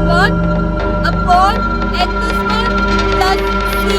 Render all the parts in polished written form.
1 upon x square plus c.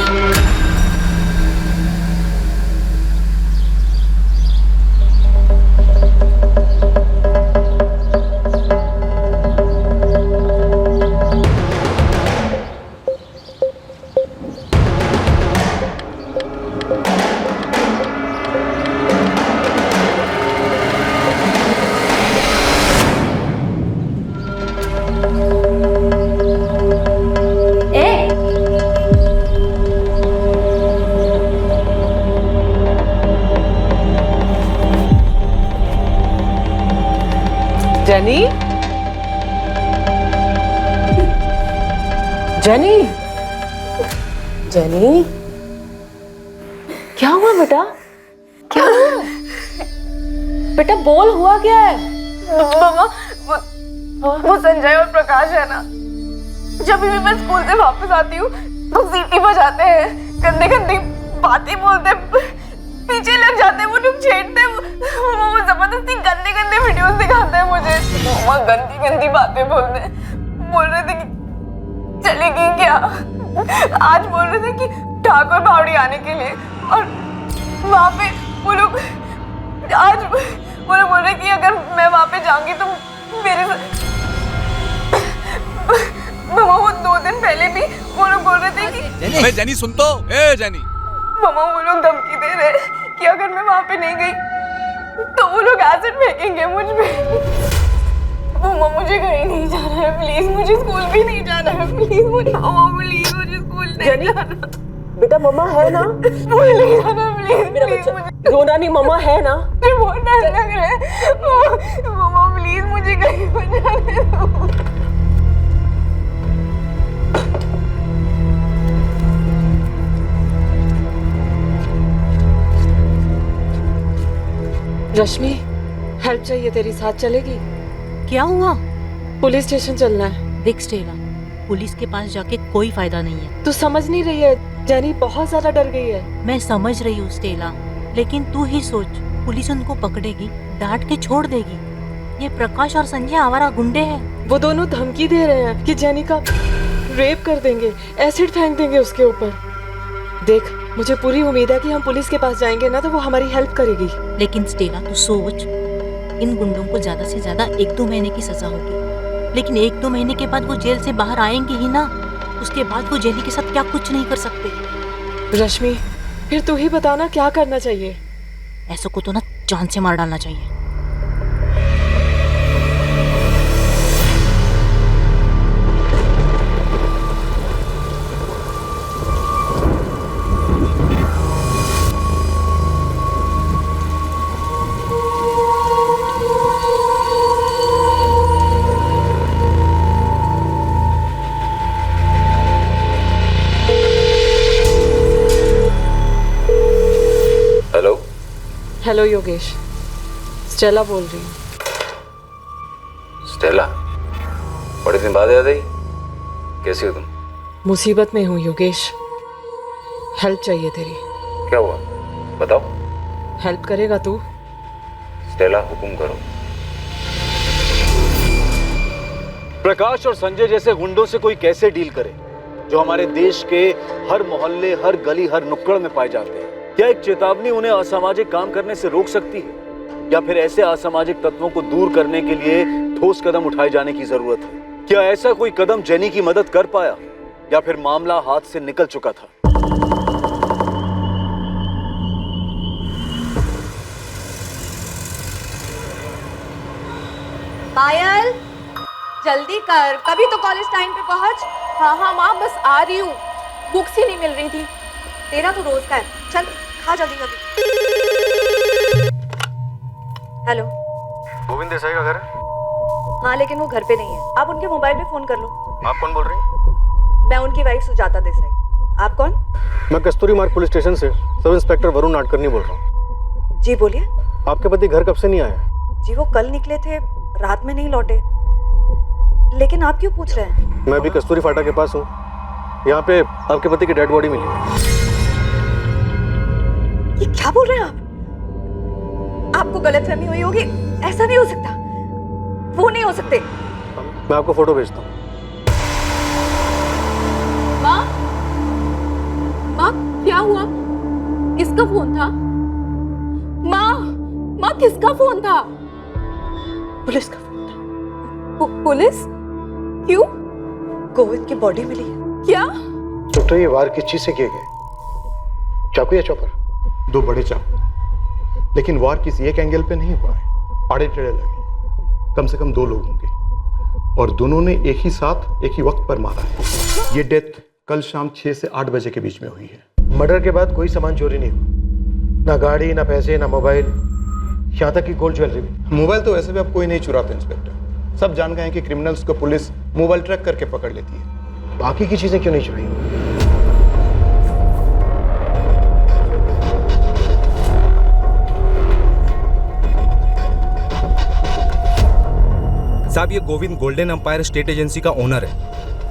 Jenny, jenny, jenny, क्या हुआ बेटा? क्या हुआ? बेटा बोल, हुआ क्या है? मामा, वो संजय और प्रकाश है ना, जब भी मैं स्कूल से वापस आती हूँ तो सीटी बजाते हैं, गंदे गंदी बातें बोलते, पीछे लग जाते हैं, वो लोग छेड़ते हैं, वो जबरदस्ती गंदे गंदे वीडियोस दिखाते हैं मुझे। मामा गंदी गंदी बातें बोल रहे थे कि चलेगी क्या, आज बोल रहे थे कि ठाकुर बावड़ी आने के लिए, और वहाँ पे वो लोग आज वो लोग बोल रहे कि अगर मैं वहाँ पे जाऊंगी तो मेरे मामा वो 2 दिन पहले भी वो लोग बोल रहे थे कि जेनी सुन तो, ए जेनी। मामा वो लोग धमकी दे रहे हैं कि अगर मैं वहाँ पे नहीं गई तो वो लोग एसिड फेंकेंगे मुझ पे। मामा मुझे कहीं नहीं जाना है, प्लीज मुझे स्कूल भी नहीं जाना है, प्लीज मुझे स्कूल नहीं जाना। बेटा मम्मा है ना? स्कूल नहीं जाना, प्लीज मेरा प्लीज बच्चा, मुझे रोना नहीं, मम्मा है ना? बहुत डर लग रहा है। मामा प्लीज मुझे कहीं पर जाने दो। रश्मि, हेल्प चाहिए तेरी, साथ चलेगी? क्या हुआ? पुलिस स्टेशन चलना है। देख स्टेला, पुलिस के पास जाके कोई फायदा नहीं है। तू समझ नहीं रही है, जेनी बहुत ज्यादा डर गई है। मैं समझ रही हूँ स्टेला, लेकिन तू ही सोच, पुलिस उनको पकड़ेगी, डांट के छोड़ देगी। ये प्रकाश और संजय आवारा गुंडे हैं। वो दोनों धमकी दे रहे हैं कि जेनी का रेप कर देंगे, एसिड फेंक देंगे उसके ऊपर। देख, मुझे पूरी उम्मीद है कि हम पुलिस के पास जाएंगे ना तो वो हमारी हेल्प करेगी। लेकिन स्टेला तू सोच, इन गुंडों को ज्यादा से ज्यादा 1-2 महीने की सजा होगी, लेकिन 1-2 महीने के बाद वो जेल से बाहर आएंगे ही ना। उसके बाद वो जेनी के साथ क्या कुछ नहीं कर सकते। रश्मि, फिर तू ही बताना क्या करना चाहिए। ऐसो को तो ना जान से मार डालना चाहिए। हेलो योगेश, स्टेला बोल रही हूँ। स्टेला, बड़े दिन बाद याद आई, कैसी हो तुम? मुसीबत में हूँ योगेश, हेल्प चाहिए तेरी। क्या हुआ बताओ। हेल्प करेगा तू? स्टेला हुकुम करो। प्रकाश और संजय जैसे गुंडों से कोई कैसे डील करे, जो हमारे देश के हर मोहल्ले, हर गली, हर नुक्कड़ में पाए जाते हैं? क्या एक चेतावनी उन्हें असामाजिक काम करने से रोक सकती है, या फिर ऐसे असामाजिक तत्वों को दूर करने के लिए ठोस कदम उठाए जाने की जरूरत है? क्या ऐसा कोई कदम जेनी की मदद कर पाया, या फिर मामला हाथ से निकल चुका था? पायल, जल्दी कर, कभी तो कॉलेज टाइम पे पहुंच। हाँ माँ, बस आ रही हूँ, बुक्स ही नहीं मिल रही थी। तेरा तो रोज का है, चल खा जल्दी जल्दी। हेलो, गोविंद देसाई का घर है? हाँ लेकिन वो घर पे नहीं है, आप उनके मोबाइल पे फोन कर लो। आप कौन बोल रही हैं? मैं उनकी वाइफ सुजाता देसाई। आप कौन? मैं कस्तूरी मार्ग पुलिस स्टेशन से सब इंस्पेक्टर वरुण नाडकर्णी बोल रहा हूँ। जी बोलिए। आपके पति घर कब से नहीं आए? जी वो कल निकले थे, रात में नहीं लौटे। लेकिन आप क्यों पूछ रहे हैं? मैं भी कस्तूरी फाटा के पास हूँ, यहाँ पे आपके पति की डेड बॉडी मिली है। ये क्या बोल रहे हैं आप? आपको गलतफहमी हुई होगी, ऐसा नहीं हो सकता, वो नहीं हो सकते। मैं आपको फोटो भेजता हूँ। क्या हुआ? किसका फोन था? माँ, माँ किसका फोन था? पुलिस का फोन था। पुलिस? क्यों? गोविंद की बॉडी मिली है। क्या? डॉक्टर, ये वार किस चीज से किए गए? चाकू या चॉपर? 2 बड़े चाकू, लेकिन वार किसी एक एंगल पे नहीं हुआ है, आड़े टेढ़े लगे। कम से कम 2 लोग होंगे और दोनों ने एक ही साथ एक ही वक्त पर मारा है। ये डेथ कल शाम 6 से 8 बजे के बीच में हुई है। मर्डर के बाद कोई सामान चोरी नहीं हुआ, ना गाड़ी, ना पैसे, ना मोबाइल, यहाँ तक कि गोल्ड ज्वेलरी भी। मोबाइल तो वैसे भी अब कोई नहीं चुराता इंस्पेक्टर। सब जान गए हैं कि क्रिमिनल्स को पुलिस मोबाइल ट्रैक करके पकड़ लेती है। बाकी की चीजें क्यों नहीं चुराई? साहब, ये Govind golden empire state agency का ओनर है।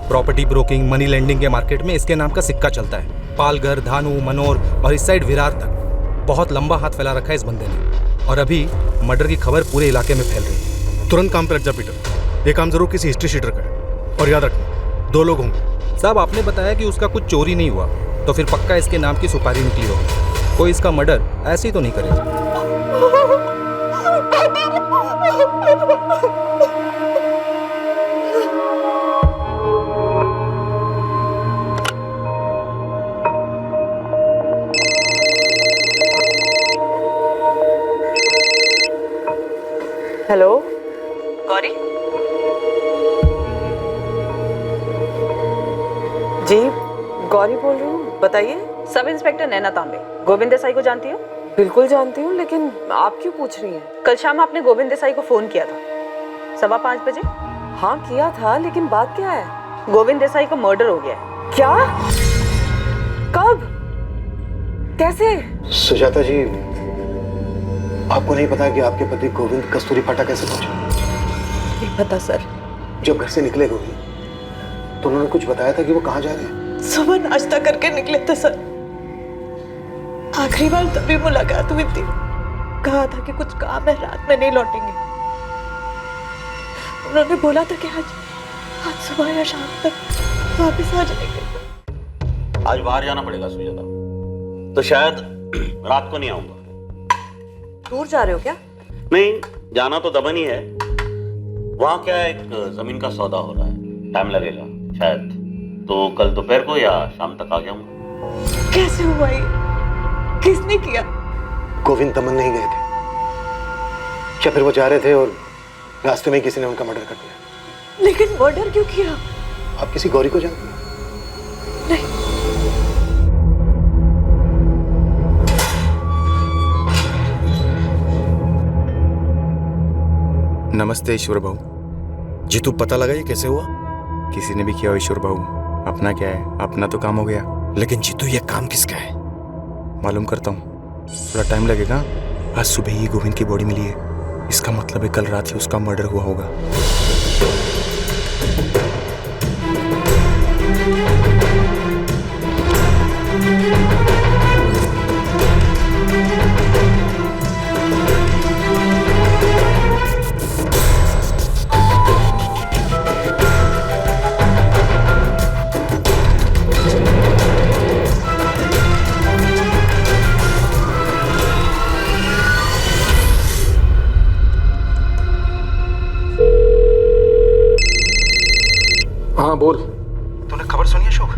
प्रॉपर्टी ब्रोकिंग, मनी लेंडिंग के मार्केट में इसके नाम का सिक्का चलता है। पालघर, धानु, मनोर और इस साइड विरार तक बहुत लंबा हाथ फैला रखा है इस बंदे ने। और अभी मर्डर की खबर पूरे इलाके में फैल रही है। तुरंत काम पर लग जा पीटर, ये काम जरूर किसी हिस्ट्री शीटर का है। और याद रखना, 2 लोग होंगे। साहब, आपने बताया कि उसका कुछ चोरी नहीं हुआ, तो फिर पक्का इसके नाम की सुपारी निकली होगी। कोई इसका मर्डर ऐसे ही तो नहीं करेगा। हेलो गौरी जी, गौरी बोल रही हूँ, बताइए। सब इंस्पेक्टर नैना तांबे, गोविंद देसाई को जानती हो? बिल्कुल जानती हूँ, लेकिन आप क्यों पूछ रही हैं? कल शाम आपने गोविंद देसाई को फोन किया था 5:15 बजे। हाँ किया था, लेकिन बात क्या है? गोविंद देसाई को मर्डर हो गया है। क्या? कब? कैसे? सुजाता जी, आपको नहीं पता कि आपके पति गोविंद कस्तूरी फाटा कैसे पहुंचे? नहीं पता सर। जब घर से निकले गोविंद, तो उन्होंने कुछ बताया था कि वो कहाँ जा रहे हैं? सुबह नाश्ता करके निकले थे सर। आखिरी बार तभी मुलाकात हुई थी। कहा था कि कुछ काम है, रात में नहीं लौटेंगे। उन्होंने बोला था कि आज सुबह या शाम तक वापस आ जाएंगे। आज बाहर जाना पड़ेगा सुजाता, तो शायद रात को नहीं आऊंगा। दूर जा रहे हो क्या? नहीं, जाना तो दमन ही है। वहां क्या है, एक जमीन का सौदा हो रहा है, टाइम लगेगा शायद, तो कल दोपहर को या शाम तक आ जाऊंगा। कैसे हुआ ये? किसने किया? गोविंद दमन नहीं गए थे, क्या फिर वो जा रहे थे और रास्ते में किसी ने उनका मर्डर कर दिया? लेकिन मर्डर क्यों किया? आप किसी गौरी को जानती हैं? नहीं। नमस्ते ईश्वर भाऊ। जीतू, पता लगा ये कैसे हुआ? किसी ने भी किया हो ईश्वर भाऊ, अपना क्या है, अपना तो काम हो गया। लेकिन जीतू, ये काम किसका है? मालूम करता हूँ, थोड़ा टाइम लगेगा। आज सुबह ही गोविंद की बॉडी मिली है, इसका मतलब है कल रात ही उसका मर्डर हुआ होगा। हाँ बोल। तूने खबर सुनी अशोक?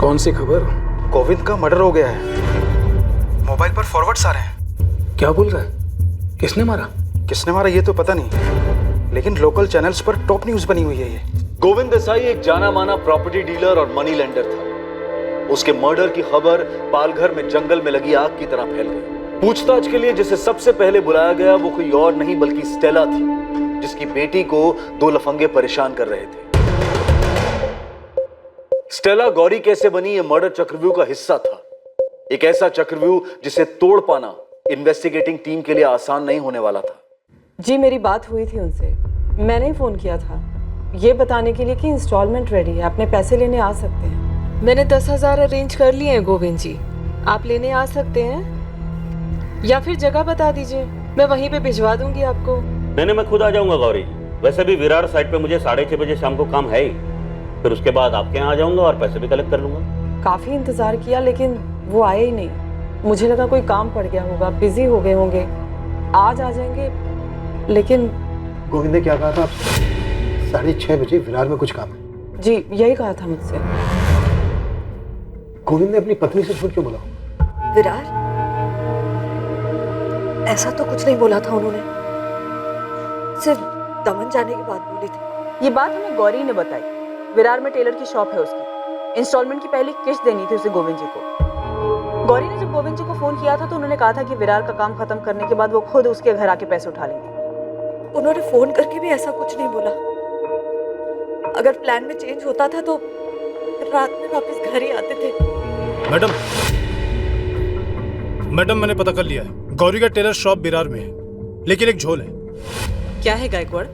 कौन सी खबर? गोविंद का मर्डर हो गया है। मोबाइल पर फॉरवर्ड्स आ रहे हैं। क्या बोल रहा है? किसने मारा? किसने मारा ये तो पता नहीं, लेकिन लोकल चैनल्स पर टॉप न्यूज बनी हुई है ये। गोविंद देसाई एक जाना माना प्रॉपर्टी डीलर और मनी लेंडर था। उसके मर्डर की खबर पालघर में जंगल में लगी आग की तरह फैल गई। पूछताछ के लिए जिसे सबसे पहले बुलाया गया वो कोई और नहीं बल्कि स्टेला थी, जिसकी बेटी को 2 लफंगे परेशान कर रहे थे। स्टेला गौरी कैसे बनी ये मर्डर चक्रव्यूह का हिस्सा था। एक ऐसा चक्रव्यूह जिसे तोड़ पाना इन्वेस्टिगेटिंग टीम के लिए आसान नहीं होने वाला था। जी, मेरी बात हुई थी उनसे। मैंने ही फोन किया था ये बताने के लिए कि इंस्टॉलमेंट रेडी है, अपने पैसे लेने आ सकते हैं। मैंने 10,000 अरेंज कर लिए हैं गोविंद जी, आप लेने आ सकते हैं या फिर जगह बता दीजिए, मैं वहीं पे भिजवा दूंगी आपको। नहीं, मैं खुद आ जाऊंगा गौरी। वैसे भी विरार साइड पे मुझे 6:30 बजे शाम को काम है ही, फिर उसके बाद आपके यहाँ आ जाऊंगा और पैसे भी कलेक्ट कर लूंगा। काफी इंतजार किया, लेकिन वो आए ही नहीं। मुझे लगा कोई काम पड़ गया होगा, बिजी हो गए होंगे, आज आ जाएंगे, लेकिन गोविंद ने क्या कहा था आपसे? 6:30 बजे विरार में कुछ काम है। जी यही कहा था मुझसे। गोविंद ने अपनी पत्नी से झूठ क्यों बोला? विरार? ऐसा तो कुछ नहीं बोला था उन्होंने, सिर्फ दमन जाने की बात बोली थी। ये बात हमें गौरी ने बताई। विरार में टेलर की शॉप है उसकी, इंस्टॉलमेंट की पहली किस्त देनी थी उसे गोविंद जी को। गौरी ने जब गोविंद जी को फोन किया था तो उन्होंने कहा था कि विरार का काम खत्म करने के बाद वो खुद उसके घर आके पैसे उठा लेंगे। उन्होंने फोन करके भी ऐसा कुछ नहीं बोला। अगर प्लान में चेंज होता था तो रात में वापस घर ही आते थे। मैडम मैंने पता कर लिया है, गौरी का टेलर शॉप विरार में है, लेकिन एक झोल है। क्या है गायकवाड़?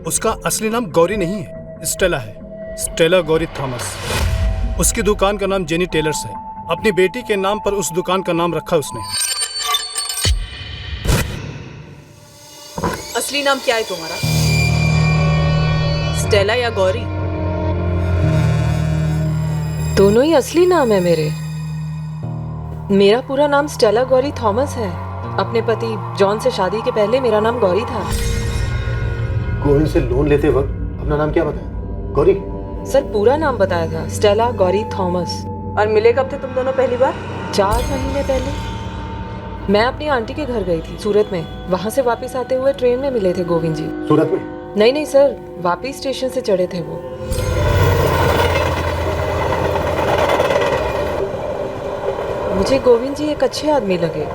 उसका असली नाम गौरी नहीं है, स्टेला है, स्टेला गौरी थॉमस। उसकी दुकान का नाम जेनी टेलर्स है। अपनी बेटी के नाम पर उस दुकान का नाम रखा उसने। असली नाम क्या है तुम्हारा? स्टेला या गौरी? दोनों ही असली नाम है मेरे। मेरा पूरा नाम स्टेला गौरी थॉमस है। अपने पति जॉन से शादी के पहले मेरा नाम गौरी था। गोविंद से लोन लेते वक्त अपना नाम क्या बताया? गौरी? सर पूरा नाम बताया था, स्टेला गौरी थॉमस। और मिले कब थे तुम दोनों पहली बार? 4 महीने पहले। मैं अपनी आंटी के घर गई थी सूरत में, वहाँ से वापस आते हुए ट्रेन में मिले थे गोविंद जी। सूरत में? नहीं सर, वापस स्टेशन से चढ़े थे वो। मुझे गोविंद जी एक अच्छे आदमी लगे।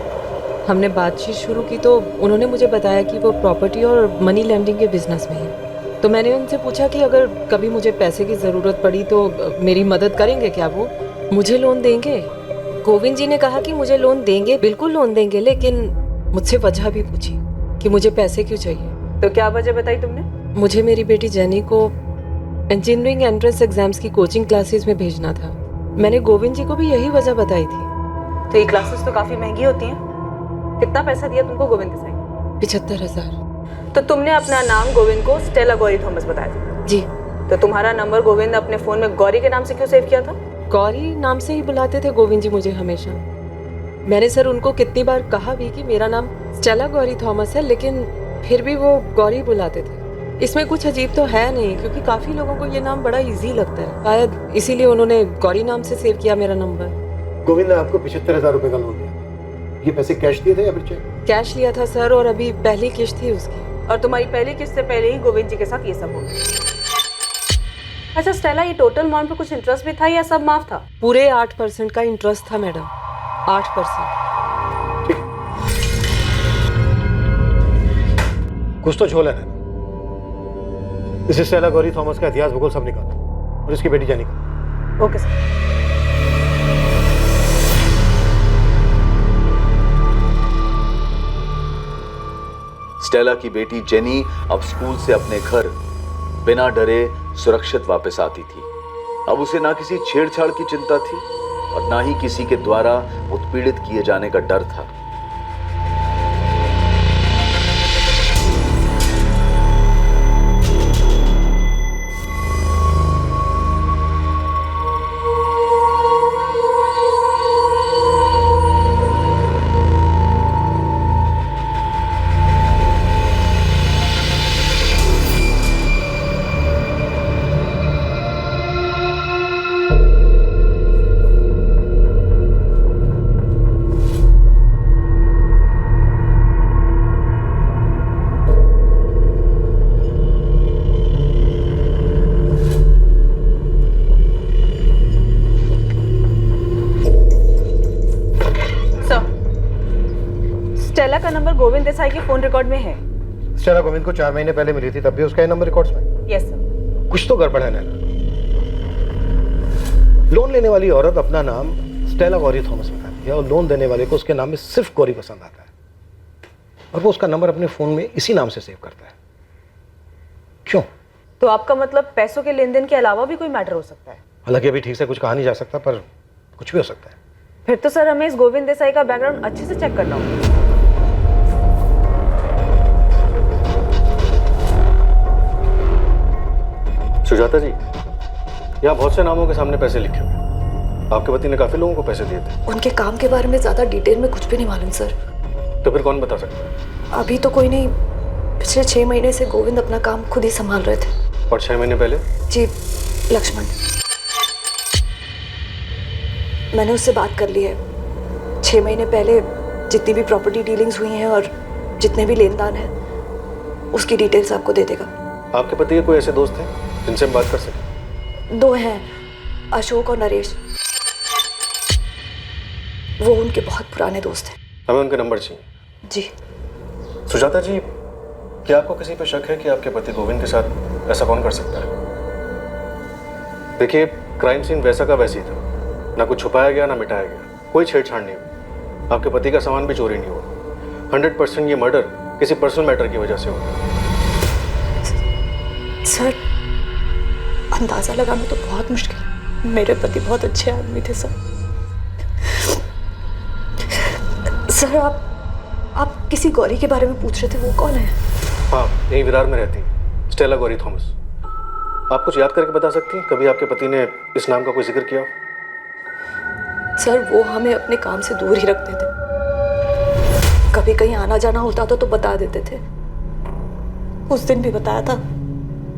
हमने बातचीत शुरू की तो उन्होंने मुझे बताया कि वो प्रॉपर्टी और मनी लैंडिंग के बिजनेस में है। तो मैंने उनसे पूछा कि अगर कभी मुझे पैसे की ज़रूरत पड़ी तो मेरी मदद करेंगे क्या? वो मुझे लोन देंगे। गोविंद जी ने कहा कि मुझे लोन देंगे, बिल्कुल लोन देंगे, लेकिन मुझसे वजह भी पूछी कि मुझे पैसे क्यों चाहिए। तो क्या वजह बताई तुमने? मुझे मेरी बेटी जेनी को इंजीनियरिंग एंट्रेंस एग्जाम्स की कोचिंग क्लासेस में भेजना था। मैंने गोविंद जी को भी यही वजह बताई थी। तो ये क्लासेस तो काफी महंगी होती हैं। कितना पैसा दिया तुमको गोविंद के साथ? 75,000। तो तुमने अपना नाम गोविंद को स्टेला गौरी थॉमस बताया था? जी। तो तुम्हारा नंबर गोविंद ने अपने फोन में गौरी के नाम से क्यों सेव किया था? गौरी नाम से ही बुलाते थे गोविंद जी मुझे हमेशा। मैंने सर उनको कितनी बार कहा भी कि मेरा नाम स्टेला गौरी थॉमस है, लेकिन फिर भी वो गौरी बुलाते थे। इसमें कुछ अजीब तो है नहीं, क्योंकि काफी लोगों को ये नाम बड़ा इजी लगता है। शायद इसीलिए उन्होंने गौरी नाम से सेव किया मेरा नंबर। गोविंद ने आपको 75,000 रुपए का लोन दिया। ये पैसे कैश दिए थे या फिर चेक? कैश लिया था सर, और अभी पहली किस्त थी उसकी। और तुम्हारी पहली किस्त से पहले ही गोविंद जी के साथ ये सब हो गया। अच्छा स्टेला, ये टोटल अमाउंट पे कुछ इंटरेस्ट भी था या सब माफ था? पूरे 8% का इंटरेस्ट था मैडम, 8%। कुछ तो झोल है ना। इसे स्टेला गौरी थॉमस का इतिहास भूगोल सब निकालो, और इसकी बेटी जेनी का। Okay sir. स्टेला की बेटी जेनी अब स्कूल से अपने घर बिना डरे सुरक्षित वापस आती थी। अब उसे ना किसी छेड़छाड़ की चिंता थी और ना ही किसी के द्वारा उत्पीड़ित किए जाने का डर था। स्टेला का नंबर गोविंद देसाई के फोन रिकॉर्ड में है। स्टेला गोविंद को 4 महीने पहले मिली थी, तब भी उसका ये नंबर रिकॉर्ड्स में? Yes sir. कुछ तो गड़बड़ है नैना। लोन लेने वाली औरत अपना नाम स्टेला गौरी थॉमस बताती है और लोन देने वाले को उसके नाम में सिर्फ गौरी पसंद आता है, और वो उसका नंबर अपने फोन में इसी नाम से सेव करता है। क्यों? तो आपका मतलब पैसों के लेन देन के अलावा भी कोई मैटर हो सकता है? हालांकि अभी ठीक से कुछ कहा नहीं जा सकता, पर कुछ भी हो सकता है। फिर तो सर हमें इस गोविंद देसाई का बैकग्राउंड अच्छे से चेक करना होगा। सुजाता जी, यहाँ बहुत से नामों के सामने पैसे लिखे हुए हैं। आपके पति ने काफी लोगों को पैसे दिए थे। उनके काम के बारे में ज्यादा डिटेल में कुछ भी नहीं मालूम सर। तो फिर कौन बता सकता है? अभी तो कोई नहीं। पिछले 6 महीने से गोविंद अपना काम खुद ही संभाल रहे थे। और 6 महीने पहले? जी लक्ष्मण, मैंने उससे बात कर ली है। 6 महीने पहले जितनी भी प्रॉपर्टी डीलिंग्स हुई हैं और जितने भी लेन देन हैं उसकी डिटेल्स आपको दे देगा। आपके पति के कोई ऐसे दोस्त हैं जिनसे हम बात कर सकें? 2 हैं, अशोक और नरेश। वो उनके बहुत पुराने दोस्त हैं। हमें उनके नंबर चाहिए। जी। सुजाता जी, क्या आपको किसी पे शक है कि आपके पति गोविंद के साथ ऐसा कौन कर सकता है? देखिए, क्राइम सीन वैसा का वैसी था, ना कुछ छुपाया गया ना मिटाया गया, कोई छेड़छाड़ नहीं हुई, आपके पति का सामान भी चोरी नहीं हुआ। 100% ये मर्डर किसी पर्सनल मैटर की वजह से हुआ। सर, अंदाजा लगाना तो बहुत मुश्किल है। मेरे पति बहुत अच्छे आदमी थे सर। सर, आप किसी गौरी के बारे में पूछ रहे थे, वो कौन है? हाँ, यहीं विरार में रहती है, स्टेला गौरी थॉमस। आप कुछ याद करके बता सकती हैं कभी आपके पति ने इस नाम का कोई जिक्र किया? सर, वो हमें अपने काम से दूर ही रखते थे। कभी कहीं आना जाना होता था तो बता देते थे। उस दिन भी बताया था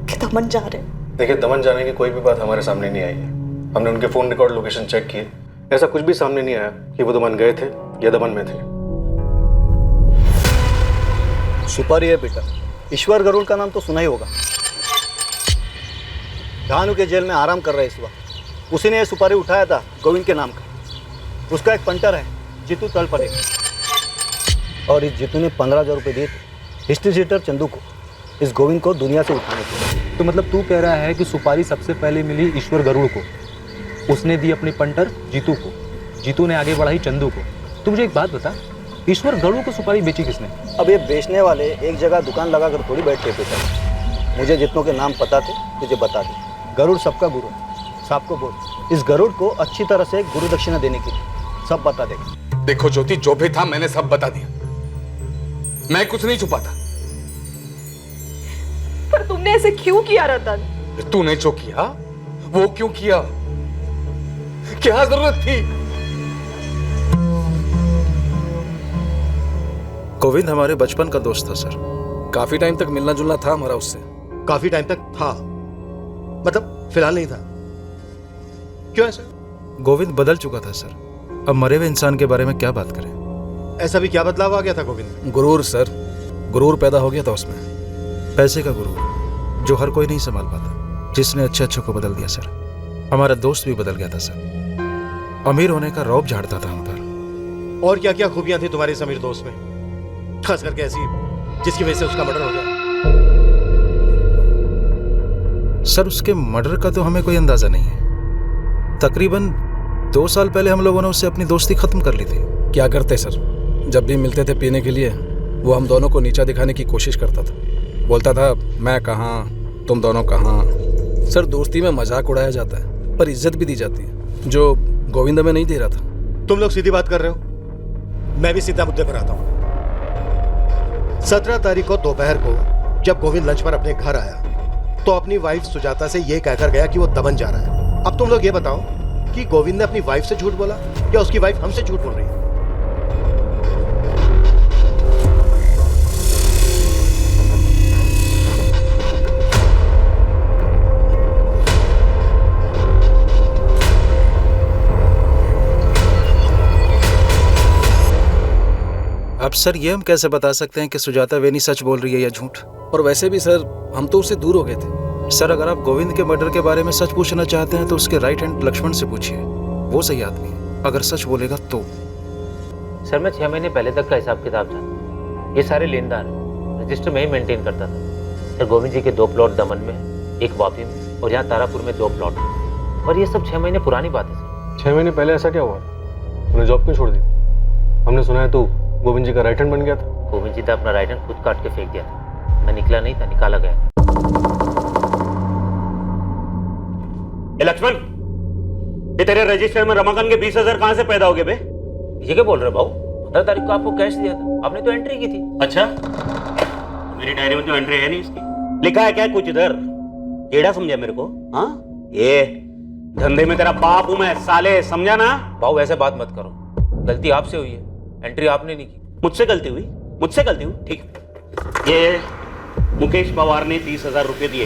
कि दमन जा रहे। देखिए, दमन जाने की कोई भी बात हमारे सामने नहीं आई है। हमने उनके फोन रिकॉर्ड लोकेशन चेक किए, ऐसा कुछ भी सामने नहीं आया कि वो दमन गए थे या दमन में थे। सुपारी है बेटा, ईश्वर गरुड़ का नाम तो सुना ही होगा। धानु के जेल में आराम कर रहे इस वक्त। उसी ने ये सुपारी उठाया था गोविंद के नाम का। उसका एक पंटर है जीतू तलपरे, और इस जीतू ने 15,000 रुपये दिए थे हिस्ट्री सीटर चंदू को इस गोविंद को दुनिया से उठाने के। तो मतलब तू कह रहा है कि सुपारी सबसे पहले मिली ईश्वर गरुड़ को, उसने दी अपनी पंटर जीतू को, जीतू ने आगे बढ़ाई चंदू को। तू मुझे एक बात बता, ईश्वर गरुड़ को सुपारी बेची किसने? अब ये बेचने वाले एक जगह दुकान लगा कर थोड़ी बैठते बेटा। मुझे जितनों के नाम पता थे तुझे बता दे। गरुड़ सबका गुरु है, सबको बोल इस गरुड़ को अच्छी तरह से गुरु दक्षिणा देने के लिए सब बता देगा। देखो ज्योति, जो भी था मैंने सब बता दिया, मैं कुछ नहीं छुपाता। पर तुमने ऐसे क्यों किया रतन? तूने जो किया वो क्यों किया? क्या जरूरत थी? गोविंद हमारे बचपन का दोस्त था सर। काफी टाइम तक मिलना जुलना था हमारा उससे। काफी टाइम तक था मतलब फिलहाल नहीं था। क्यों ऐसा? गोविंद बदल चुका था सर। अब मरे हुए इंसान के बारे में क्या बात करें? ऐसा भी क्या बदलाव आ गया था गोविंद में? गुरूर सर, गुरूर पैदा हो गया था उसमें। पैसे का गुरूर जो हर कोई नहीं संभाल पाता, जिसने अच्छे अच्छे को बदल दिया सर। हमारा दोस्त भी बदल गया था सर। अमीर होने का रौब झाड़ता था हम पर। और क्या क्या खूबियां थी तुम्हारे इस अमीर दोस्त में, खास करके ऐसी जिसकी वजह से उसका मर्डर हो गया? सर, उसके मर्डर का तो हमें कोई अंदाजा नहीं है। तकरीबन 2 साल पहले हम लोगों ने उससे अपनी दोस्ती खत्म कर ली थी। क्या करते सर, जब भी मिलते थे पीने के लिए वो हम दोनों को नीचा दिखाने की कोशिश करता था। बोलता था मैं कहाँ, तुम दोनों कहाँ। सर, दोस्ती में मजाक उड़ाया जाता है पर इज्जत भी दी जाती है, जो गोविंद में नहीं दे रहा था। तुम लोग सीधी बात कर रहे हो, मैं भी सीधा मुद्दे पर आता हूँ। 17 तारीख को दोपहर को जब गोविंद लंच पर अपने घर आया तो अपनी वाइफ सुजाता से ये कहकर गया कि वो दमन जा रहा है। अब तुम लोग ये बताओ कि गोविंद ने अपनी वाइफ से झूठ बोला या उसकी वाइफ हमसे झूठ बोल रही है? अब सर, ये हम कैसे बता सकते हैं कि सुजाता वेनी सच बोल रही है या झूठ? और वैसे भी सर, हम तो उससे दूर हो गए थे। सर, अगर आप गोविंद के मर्डर के बारे में सच पूछना चाहते हैं तो उसके राइट हैंड लक्ष्मण से पूछिए, वो सही आदमी है। अगर सच बोलेगा तो। सर, मैं 6 महीने पहले तक का हिसाब किताब जानता। ये सारे लेनदार रजिस्टर में ही मेंटेन करता था। सर, गोविंद जी के 2 प्लॉट दमन में है, एक वापी में और यहाँ तारापुर में 2 प्लॉट है। और ये सब 6 महीने पुरानी बात है सर। 6 महीने पहले ऐसा क्या हुआ? उन्हें जॉब क्यों छोड़ दी? हमने सुना है तू गोविंद जी का राइट हैंड बन गया था। गोविंद जी ने अपना राइट हैंड खुद काट के फेंक दिया था। मैं निकला नहीं था, निकाला गया। लक्ष्मण, ये तेरे रजिस्टर में रमाकांत के 20,000 कहां से पैदा हो गए बे? ये क्या बोल रहे भाऊ? 15 तारीख को आपको कैश दिया था, आपने तो एंट्री की थी। अच्छा, मेरी डायरी में तो एंट्री है नहीं इसकी। लिखा है क्या कुछ इधर? टेढ़ा समझा मेरे को? हाँ, ये धंधे में तेरा बाप हूं मैं साले, समझा ना? भाऊ ऐसे बात मत करो, गलती आपसे हुई है, एंट्री आपने नहीं की। मुझसे गलती हुई? मुझसे गलती हुई? ठीक। ये मुकेश पवार ने 30,000 रुपए दिए।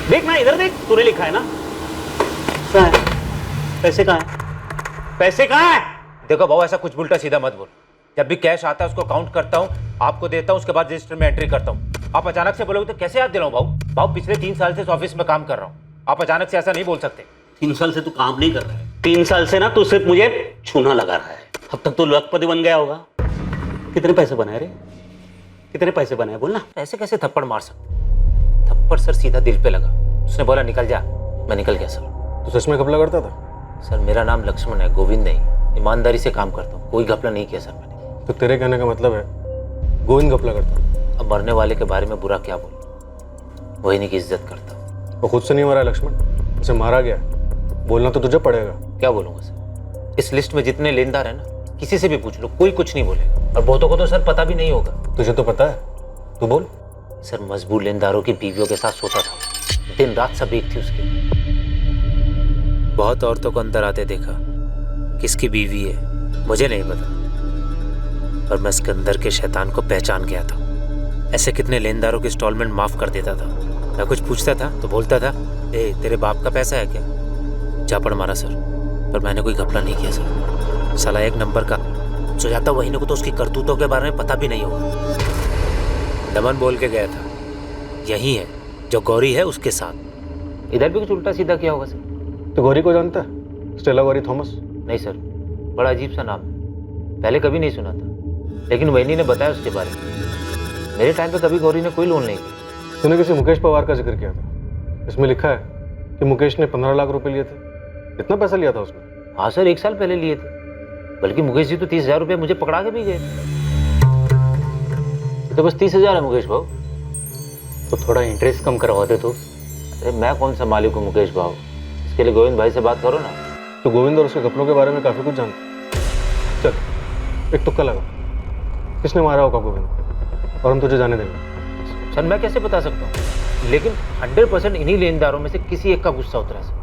देख ना, इधर देख, तूने लिखा है ना? कहाँ है पैसे? कहाँ है पैसे? कहाँ है? देखो भाऊ, ऐसा कुछ उल्टा सीधा मत बोल। जब भी कैश आता है उसको काउंट करता हूँ, आपको देता हूँ, उसके बाद रजिस्टर में एंट्री करता हूँ। आप अचानक से बोलोगे तो कैसे याद दिलाऊं भाऊ? भाऊ पिछले 3 साल से इस ऑफिस में काम कर रहा हूँ, आप अचानक से ऐसा नहीं बोल सकते। 3 साल से तू काम नहीं कर रहा है, 3 साल से ना तू सिर्फ मुझे छूना लगा रहा है। अब तक तो लखपति बन गया होगा। कितने पैसे बनाए रे? कितने पैसे बनाए बोलना? ऐसे कैसे थप्पड़ मार सकते? थप्पड़ सर सीधा दिल पे लगा। उसने बोला निकल जा, मैं निकल गया सर। तो सच में घपला करता था? सर मेरा नाम लक्ष्मण है, गोविंद नहीं। ईमानदारी से काम करता हूँ, कोई घपला नहीं किया सर मैंने। तो तेरे कहने का मतलब है गोविंद घपला करता? अब मरने वाले के बारे में बुरा क्या बोलूं, वही नहीं की इज्जत करता। वो खुद से नहीं मरा लक्ष्मण, उसे मारा गया। बोलना तो तुझे पड़ेगा। क्या बोलूंगा सर? इस लिस्ट में जितने लेनदार है ना, किसी से भी पूछ लो, कोई कुछ नहीं बोलेगा। और बहुतों को तो सर पता भी नहीं होगा। तुझे तो पता है, तू बोल। सर मजबूर लेनदारों की बीवियों के साथ सोता था, दिन रात सब एक थी उसकी। बहुत औरतों को अंदर आते देखा, किसकी बीवी है मुझे नहीं पता, पर मैं सिकंदर के शैतान को पहचान गया था। ऐसे कितने लेनदारों की इंस्टॉलमेंट माफ कर देता था। मैं कुछ पूछता था तो बोलता था, ए तेरे बाप का पैसा है क्या? झापड़ मारा सर, पर मैंने कोई घपला नहीं किया सर। साला 1 नंबर का सुजाता वहीने को तो उसकी करतूतों के बारे में पता भी नहीं होगा। दमन बोल के गया था, यही है जो गौरी है उसके साथ। इधर भी कुछ उल्टा सीधा किया होगा सर। तो गौरी को जानता है? Stella Gauri Thomas? नहीं सर, बड़ा अजीब सा नाम है, पहले कभी नहीं सुना था, लेकिन वैनी ने बताया उसके बारे में। मेरे टाइम पे कभी गौरी ने कोई लोन नहीं किया। तूने किसी मुकेश पवार का जिक्र किया था, इसमें लिखा है कि मुकेश ने 15 लाख रुपए लिए थे। कितना पैसा लिया था उसने? हाँ सर, 1 साल पहले लिए थे, बल्कि मुकेश जी तो 30,000 रुपये मुझे पकड़ा के भी गए थे। तो बस 30,000 है मुकेश भाव, तो थोड़ा इंटरेस्ट कम करवा दे तो। अरे मैं कौन सा मालिक हूँ मुकेश भाव, इसके लिए गोविंद भाई से बात करो ना। तो गोविंद और उसके कपड़ों के बारे में काफी कुछ जानते। चल एक तुक्का लगा, किसने मारा होगा गोविंद को, और हम तुझे जाने देंगे। सर मैं कैसे बता सकता हूँ, लेकिन 100% इन्हीं लेनदारों में से किसी एक का गुस्सा उतरा सर।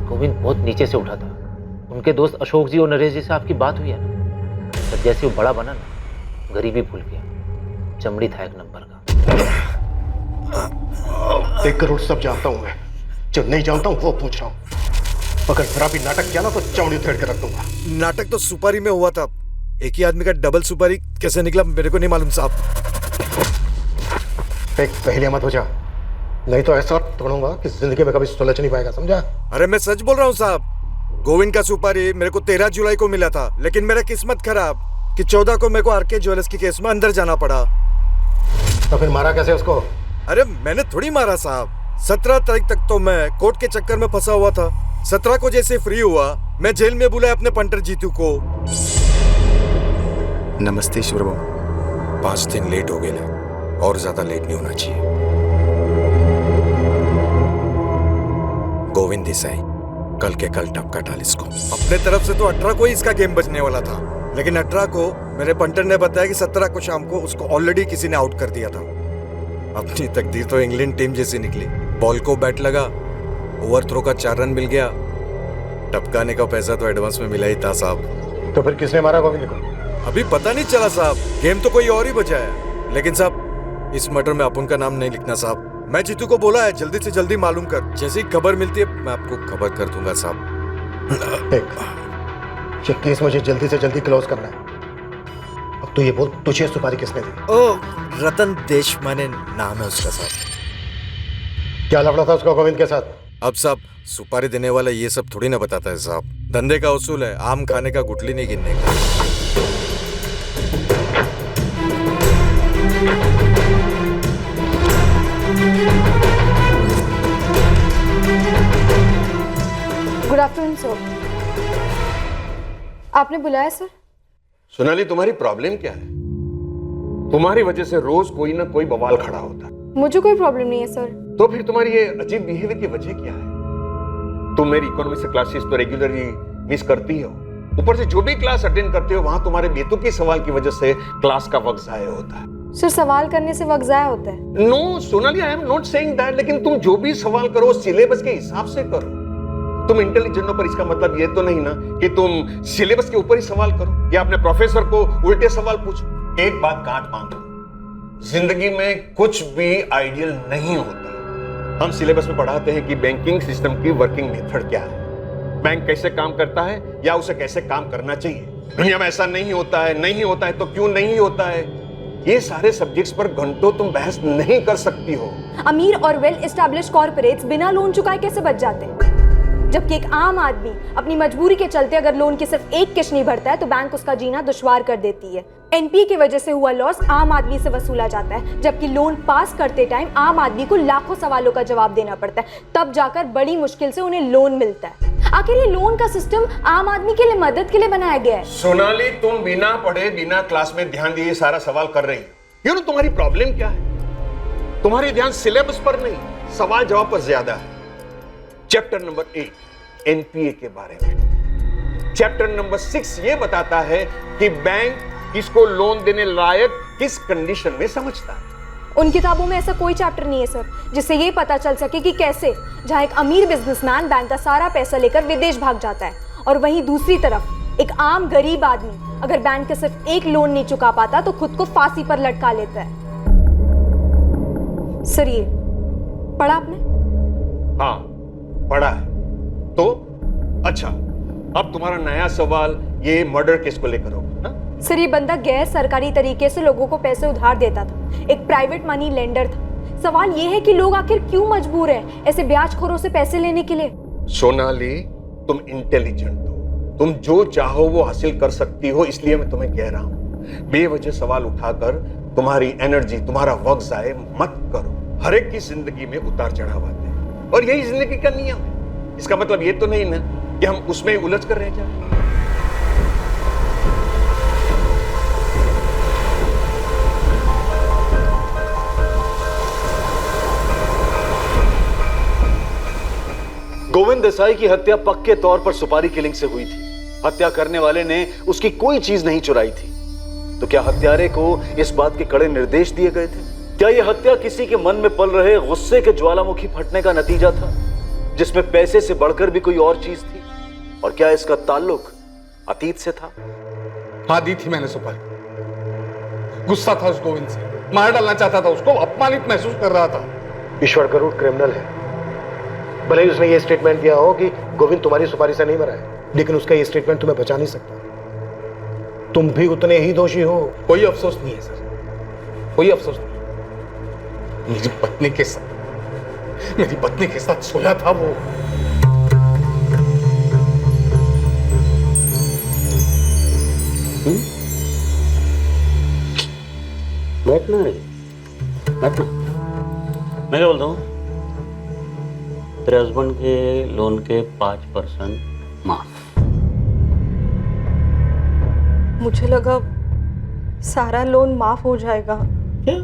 गोविंद बहुत नीचे से उठा था। उनके दोस्त अशोक जी और नरेश जी से आपकी बात हुई है ना सर, जैसे वो बड़ा बना ना, गरीबी भूल गया, चमड़ी था 1 नंबर का। 1 करोड़ सब जानता हूं मैं, जो नहीं जानता हूं वो पूछ रहा हूं। अगर जरा भी नाटक किया ना तो चमड़ी उधेड़ के रख दूंगा। नाटक तो सुपारी में हुआ था, एक ही आदमी का डबल सुपारी कैसे निकला मेरे को नहीं मालूम साहब। एक पहले मत हो जा, नहीं तो ऐसा तोड़ूंगा कि जिंदगी में कभी सुलझ नहीं पाएगा, समझा? अरे मैं सच बोल रहा हूँ साहब, गोविंद का सुपारी मेरे को 13 जुलाई को मिला था, लेकिन मेरा किस्मत खराब कि 14 को मेरे को आरके ज्वेलर्स की केस में अंदर जाना पड़ा। तो फिर मारा कैसे उसको? अरे मैंने थोड़ी मारा साहब, 17 तारीख तक तो मैं कोर्ट के चक्कर में फंसा हुआ था। 17 को जैसे फ्री हुआ, मैं जेल में बुलाया अपने पंटर जीतू को। नमस्ते ईश्वर बाबू, 5 दिन लेट हो गए, और ज्यादा लेट नहीं होना चाहिए। गोविंद देसाई, कल के कल टपका डाल इसको। अपने तरफ से तो 18 को ही इसका गेम बचने वाला था, लेकिन 18 को मेरे पंटर ने बताया कि 17 को शाम को उसको ऑलरेडी किसी ने आउट कर दिया था। अपनी तकदीर तो इंग्लैंड टीम जैसी निकली। बॉल को बैट लगा, ओवरथ्रो का 4 रन मिल गया, टपकाने का पैसा तो एडवांस में मिला ही था साहब। तो फिर किसने मारा गोविंद को? अभी पता नहीं चला साहब, गेम तो कोई और ही बचा है। लेकिन साहब इस मैटर में अपन का नाम नहीं लिखना साहब। मैं जीतू को बोला है जल्दी से जल्दी मालूम कर, जैसी खबर मिलती है मैं आपको खबर कर दूंगा साहब। ये केस मुझे जल्दी से जल्दी क्लोज करना है। अब तू ये बोल, तुझे सुपारी किसने दी? ओ रतन देशमाने नाम है उसका साहब। क्या लफड़ा था उसका गोविंद के साथ? अब साहब सुपारी देने वाला ये सब थोड़ी ना बताता है साहब, धंधे का उसूल है, आम खाने का गुठली नहीं गिनने का। गुड आफ्टरनून सर, आपने बुलाया सर? सोनाली, तुम्हारी प्रॉब्लम क्या है? तुम्हारी वजह से रोज कोई ना कोई बवाल खड़ा होता है। मुझे कोई प्रॉब्लम नहीं है सर। तो फिर तुम्हारी ये अजीब बिहेवियर की वजह क्या है? तुम मेरी इकोनॉमी से क्लासेस तो रेगुलरली मिस करती हो, ऊपर से जो भी क्लास अटेंड करते हो वहां तुम्हारे बेतुकी सवाल की वजह से क्लास का वक्त जाया होता है। सिर्फ सवाल करने से वक्त जाया होता है। No Sonali, I am not saying that, लेकिन तुम जो भी सवाल करो सिलेबस के हिसाब से करो। तुम इंटेलिजेंट हो, पर इसका मतलब ये तो नहीं ना कि तुम सिलेबस के ऊपर ही सवाल करो या अपने प्रोफेसर को उल्टे सवाल पूछो। एक बात गांठ बांधो, जिंदगी में कुछ भी आइडियल नहीं होता। हम सिलेबस में पढ़ाते हैं कि बैंकिंग सिस्टम की वर्किंग मेथड क्या है, बैंक कैसे काम करता है या उसे कैसे काम करना चाहिए। दुनिया में ऐसा नहीं होता है, नहीं होता है तो क्यों नहीं होता है, ये सारे सब्जेक्ट्स पर घंटों तुम बहस नहीं कर सकती हो। अमीर और वेल एस्टैब्लिश्ड कॉर्पोरेट्स बिना लोन चुकाए कैसे बच जाते हैं, जबकि एक आम आदमी अपनी मजबूरी के चलते अगर लोन की सिर्फ एक किश्त नहीं भरता है तो बैंक उसका जीना दुश्वार कर देती है। एनपीए की वजह से हुआ लॉस आम आदमी से वसूला जाता है, जबकि लोन पास करते टाइम आम आदमी को लाखों सवालों का जवाब देना पड़ता है, तब जाकर बड़ी मुश्किल से उन्हें लोन मिलता है। आखिर ये लोन का सिस्टम आम आदमी के लिए मदद के लिए बनाया गया है। सोनाली, तुम बिना पढ़े बिना क्लास में ध्यान दिए सारा सवाल कर रही हो। यू नो तुम्हारी प्रॉब्लम क्या है? तुम्हारी ध्यान सिलेबस पर नहीं, सवाल जवाब पर ज्यादा है। चैप्टर नंबर 8 एनपीए के बारे में, चैप्टर नंबर 6 ये बताता है कि बैंक किसको लोन देने लायक किस कंडीशन में समझता है। उन किताबों में ऐसा कोई चैप्टर नहीं है सर, जिससे ये पता चल सके कि कैसे जहां एक अमीर बिजनेसमैन बैंक का सारा पैसा लेकर विदेश भाग जाता है और वहीं दूसरी तरफ एक आम गरीब आदमी अगर बैंक का सिर्फ एक लोन नहीं चुका पाता तो खुद को फांसी पर लटका लेता है। सर ये पढ़ा आपने? हाँ पढ़ा है। तो अच्छा, अब तुम्हारा नया सवाल ये मर्डर केस को लेकर होगा ना? सर ये बंदा गैर सरकारी तरीके से लोगों को पैसे उधार देता था, एक प्राइवेट मनी लेंडर था। सवाल ये है कि लोग आखिर क्यों मजबूर हैं ऐसे ब्याजखोरों से पैसे लेने के लिए? सोनाली, तुम इंटेलिजेंट हो, तुम जो चाहो वो हासिल कर सकती हो, इसलिए मैं तुम्हें कह रहा हूं बेवजह सवाल उठाकर तुम्हारी एनर्जी, तुम्हारा वक्त जाए मत करो। हर एक की जिंदगी में उतार चढ़ाव आते हैं और यही जिंदगी का नियम है। इसका मतलब ये तो नहीं ना कि हम उसमें उलझ कर रह जाए। गोविंद देसाई की हत्या पक्के तौर पर सुपारी किलिंग से हुई थी। हत्या करने वाले ने उसकी कोई चीज नहीं चुराई थी। तो क्या हत्यारे को इस बात के कड़े निर्देश दिए गए थे? क्या यह हत्या किसी के मन में पल रहे गुस्से के ज्वालामुखी फटने का नतीजा था, जिसमें पैसे से बढ़कर भी कोई और चीज थी? और क्या इसका ताल्लुक अतीत से था? हाँ, दी थी मैंने सुपारी। गुस्सा था उस गोविंद से, मार डालना चाहता था उसको, अपमानित महसूस कर रहा था। ईश्वर गरुड़ क्रिमिनल है। भले ही उसने ये स्टेटमेंट दिया हो कि गोविंद तुम्हारी सुपारी से नहीं मरा है, लेकिन उसका ये स्टेटमेंट तुम्हें बचा नहीं सकता। तुम भी उतने ही दोषी हो। कोई अफसोस नहीं है सर, कोई अफसोस नहीं। मेरी पत्नी के साथ सोया था वो। बैठना रे, बैठना। मैं क्या बोलता हूँ, तेरे हस्बैंड के लोन के 5% माफ। मुझे लगा सारा लोन माफ हो जाएगा। क्या?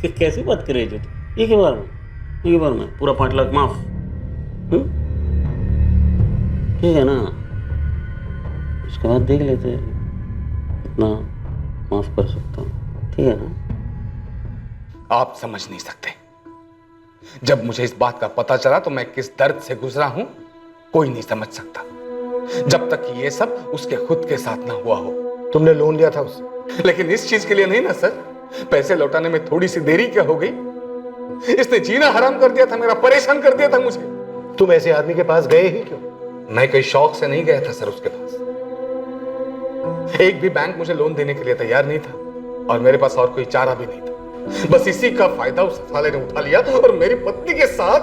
कैसी बात कर रही है तू? एक ही बार में पूरा 5 लाख माफ? ठीक है ना, उसके बाद देख लेते हैं कितना माफ कर सकता हूँ। ठीक है ना? आप समझ नहीं सकते, जब मुझे इस बात का पता चला तो मैं किस दर्द से गुजरा हूं कोई नहीं समझ सकता, जब तक कि ये सब उसके खुद के साथ ना हुआ हो। तुमने लोन लिया था उससे, लेकिन इस चीज के लिए नहीं ना सर। पैसे लौटाने में थोड़ी सी देरी क्या हो गई? इसने जीना हराम कर दिया था मेरा, परेशान कर दिया था मुझे। तुम ऐसे आदमी के पास गए ही क्यों? मैं कोई शौक से नहीं गया था सर उसके पास। एक भी बैंक मुझे लोन देने के लिए तैयार नहीं था और मेरे पास और कोई चारा भी नहीं था। बस इसी का फायदा उस साले ने उठा लिया और मेरी पत्नी के साथ।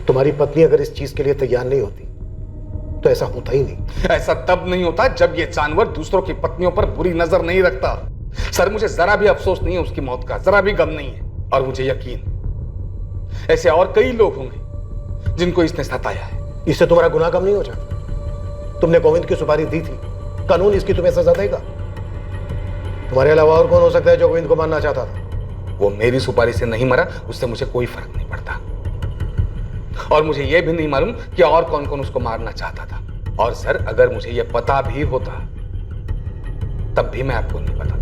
तुम्हारी पत्नी अगर इस चीज के लिए तैयार नहीं होती तो ऐसा होता ही नहीं। ऐसा तब नहीं होता जब ये जानवर दूसरों की पत्नियों पर बुरी नजर नहीं रखता। सर मुझे जरा भी अफसोस नहीं है उसकी मौत का, जरा भी गम नहीं है। और मुझे यकीन ऐसे और कई लोग होंगे जिनको इसने सताया है। इससे तुम्हारा गुनाह कम नहीं हो जाता। तुमने गोविंद की सुपारी दी थी, कानून इसकी तुम्हें सजा देगा। तुम्हारे अलावा और कौन हो सकता है जो गोविंद को मारना चाहता था? वो मेरी सुपारी से नहीं मरा, उससे मुझे कोई फर्क नहीं पड़ता। और मुझे यह भी नहीं मालूम कि और कौन कौन उसको मारना चाहता था। और सर अगर मुझे यह पता भी होता तब भी मैं आपको नहीं बताता।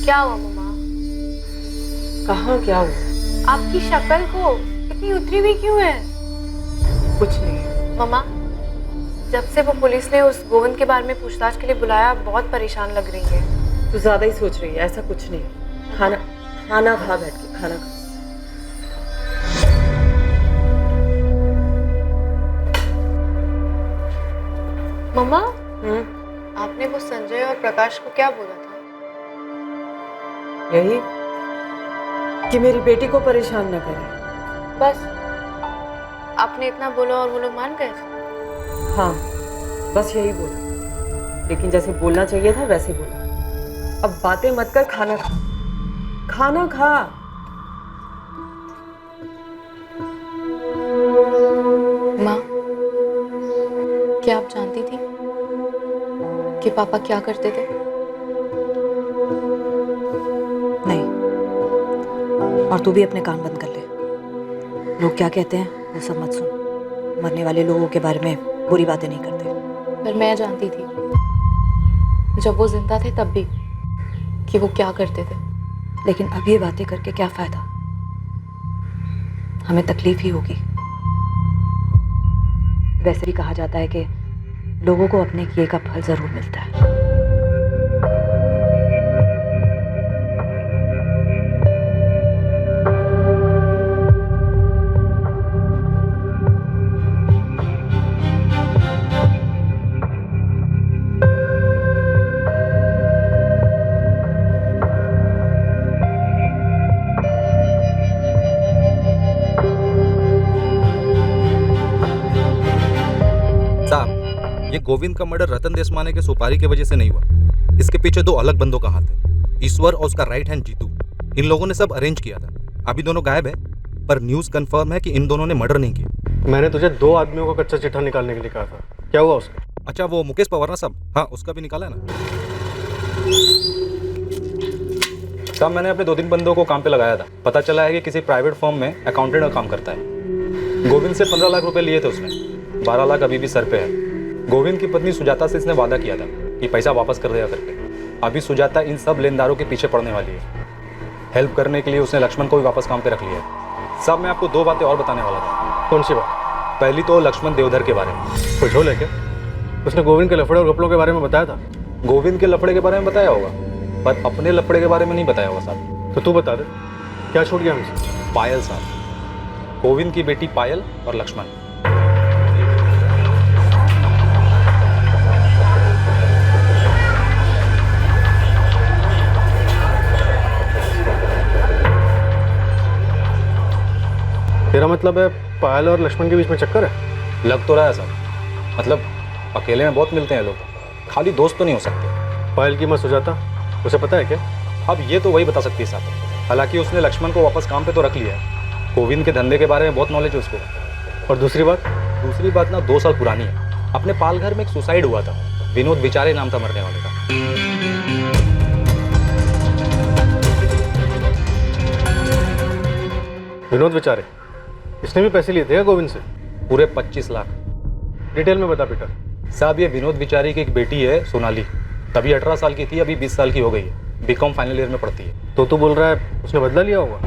क्या हुआ मम्मा? कहाँ क्या हुआ? आपकी शक्ल को इतनी उतरी हुई क्यों है? कुछ नहीं। मम्मा, जब से वो पुलिस ने उस गोविंद के बारे में पूछताछ के लिए बुलाया, बहुत परेशान लग रही है। तू ज्यादा ही सोच रही है, ऐसा कुछ नहीं। खाना खाना खा, बैठ के खाना खा। मम्मा, आपने वो संजय और प्रकाश को क्या बोला था? यही कि मेरी बेटी को परेशान न करे। बस आपने इतना बोला और वो लोग मान गए? हाँ, बस यही बोला, लेकिन जैसे बोलना चाहिए था वैसे बोला। अब बातें मत कर, खाना खा। खाना खा। माँ, क्या आप जानती थी कि पापा क्या करते थे? नहीं, और तू भी अपने कान बंद कर ले। लोग क्या कहते हैं वो सब मत सुन। मरने वाले लोगों के बारे में बुरी बातें नहीं करते। पर मैं जानती थी जब वो जिंदा थे तब भी कि वो क्या करते थे। लेकिन अब ये बातें करके क्या फायदा? हमें तकलीफ ही होगी। वैसे भी कहा जाता है कि लोगों को अपने किए का फल जरूर मिलता है। साहब, ये गोविंद का मर्डर रतन देशमाने के सुपारी की वजह से नहीं हुआ। इसके पीछे दो अलग बंदों का हाथ है, ईश्वर और उसका राइट हैंड जीतू। इन लोगों ने सब अरेंज किया था। अभी दोनों गायब है, पर न्यूज़ कंफर्म है कि इन दोनों ने मर्डर नहीं किया। मैंने तुझे 2 आदमियों का कच्चा चिट्ठा निकालने के लिए कहा था, क्या हुआ उसका? अच्छा, वो मुकेश पवार ना साहब? हाँ, उसका भी निकाला है ना साहब। मैंने अपने 2-3 बंदों को काम पे लगाया था। पता चला है कि किसी प्राइवेट फर्म में अकाउंटेंट का काम करता है। गोविंद से 15 लाख रुपए लिए थे उसने, 12 लाख अभी भी सर पे है। गोविंद की पत्नी सुजाता से इसने वादा किया था कि पैसा वापस कर देगा करके। अभी सुजाता इन सब लेनदारों के पीछे पड़ने वाली है। हेल्प करने के लिए उसने लक्ष्मण को भी वापस काम पे रख लिया है। साहब, मैं आपको 2 बातें और बताने वाला था। कौन सी बात? पहली तो लक्ष्मण देवधर के बारे में। कुछ हो लेके उसने गोविंद के लफड़े और गपड़ों के बारे में बताया था। गोविंद के लफड़े के बारे में बताया होगा, पर अपने लफड़े के बारे में नहीं बताया होगा साहब। तो तू बता दे, क्या छूट गया हमसे? पायल साहब, गोविंद की बेटी पायल और लक्ष्मण। तेरा मतलब है पायल और लक्ष्मण के बीच में चक्कर है? लग तो रहा है साहब। मतलब अकेले में बहुत मिलते हैं लोग, खाली दोस्त तो नहीं हो सकते। पायल की माँ सुजाता, उसे पता है क्या? अब ये तो वही बता सकती है साहब। हालांकि उसने लक्ष्मण को वापस काम पे तो रख लिया है। गोविंद के धंधे के बारे में बहुत नॉलेज है उसको। और दूसरी बात? दूसरी बात ना 2 साल पुरानी है। अपने पालघर में एक सुसाइड हुआ था, विनोद विचारे नाम था मरने वाले का। विनोद विचारे, इसने भी पैसे लिए थे क्या गोविंद से? पूरे 25 लाख। डिटेल में बता बेटा। साहब, ये विनोद विचारी की एक बेटी है सोनाली, तभी 18 साल की थी, अभी 20 साल की हो गई है। बीकॉम फाइनल ईयर में पढ़ती है। तो तू बोल रहा है उसने बदला लिया होगा?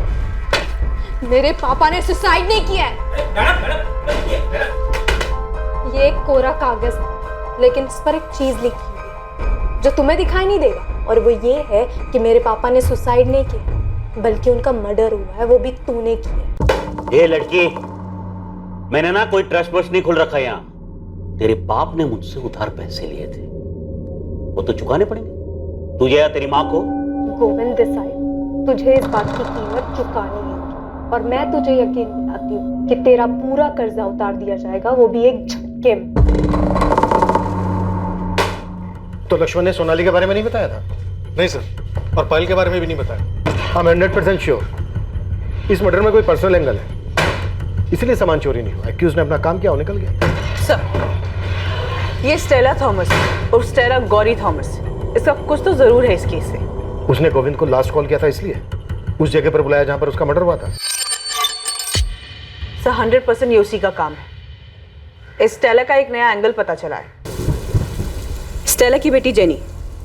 मेरे पापा ने सुसाइड नहीं किया है। ये एक कोरा कागज है, लेकिन इस पर एक चीज लिखी है जो तुम्हें दिखाई नहीं देगा, और वो ये है कि मेरे पापा ने सुसाइड नहीं किया, बल्कि उनका मर्डर हुआ है, वो भी तूने किया। ये लड़की, मैंने ना कोई ट्रस्ट वस्ट नहीं खुल रखा यहाँ। तेरे बाप ने मुझसे उधार पैसे लिए थे, वो तो चुकाने पड़ेंगे तुझे या तेरी माँ को। गोविंद देसाई, तुझे इस बात की कीमत चुकानी होगी, और मैं तुझे यकीन दिलाती हूँ कि तेरा पूरा कर्जा उतार दिया जाएगा, वो भी एक झटके। किम। तो लक्ष्मण ने सोनाली के बारे में नहीं बताया था? नहीं सर, और पायल के बारे में भी नहीं बताया। I'm 100% श्योर इस मर्डर में कोई पर्सनल एंगल है, इसलिए सामान चोरी नहीं हुआ। एक्यूज ने अपना काम किया और निकल गया। सर, ये स्टेला थॉमस और स्टेला गौरी थॉमस, इसका कुछ तो जरूर है इस केस से। उसने गोविंद को लास्ट कॉल किया था, इसलिए उस जगह पर बुलाया जहां पर उसका मर्डर हुआ था। सर 100% ये उसी का काम है। इस स्टेला का एक नया एंगल पता चला है। स्टेला की बेटी जेनी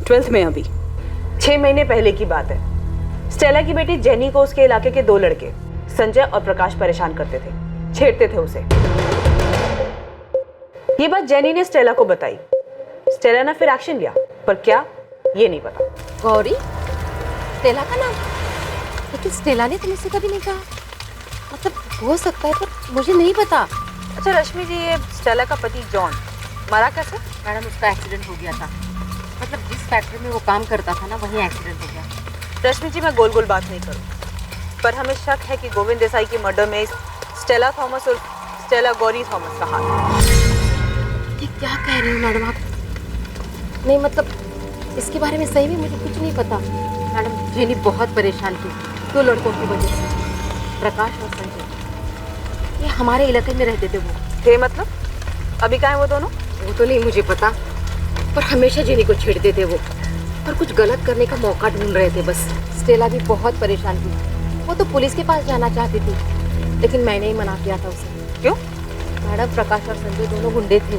12th में अभी 6 महीने पहले की बात है। स्टेला की बेटी जेनी को उसके इलाके के 2 लड़के संजय और प्रकाश परेशान करते थे, छेड़ते थे उसे। ये बात जेनी ने स्टेला को बताई। स्टेला ने फिर एक्शन लिया, पर क्या ये नहीं पता। गौरी स्टेला का नाम, लेकिन स्टेला ने तो मुझसे कभी नहीं कहा। मतलब हो सकता है पर मुझे नहीं पता। अच्छा रश्मि जी, ये स्टेला का पति जॉन मरा कैसे? मैडम उसका एक्सीडेंट हो गया था। मतलब जिस फैक्ट्री में वो काम करता था ना, वहीं एक्सीडेंट हो गया। रश्मि जी, मैं गोल गोल बात नहीं करूँ, पर हमें शक है कि गोविंद देसाई की मर्डर में स्टेला थॉमस और स्टेला गौरी थॉमस का हाथ है। ये क्या कह रही हो मैडम आप? नहीं मतलब इसके बारे में सही में मुझे कुछ नहीं पता। मैडम जेनी बहुत परेशान थी 2 लड़कों की वजह से, प्रकाश और संजय। ये हमारे इलाके में रहते थे वो। थे मतलब? अभी कहाँ है वो दोनों? वो तो नहीं मुझे पता, पर हमेशा जेनी को छेड़ते थे वो और कुछ गलत करने का मौका ढूंढ रहे थे बस। स्टेला भी बहुत परेशान थी। वो तो पुलिस के पास जाना चाहती थी, लेकिन मैंने ही मना किया था उसे। क्यों? मैडम प्रकाश और संजय दोनों गुंडे थे।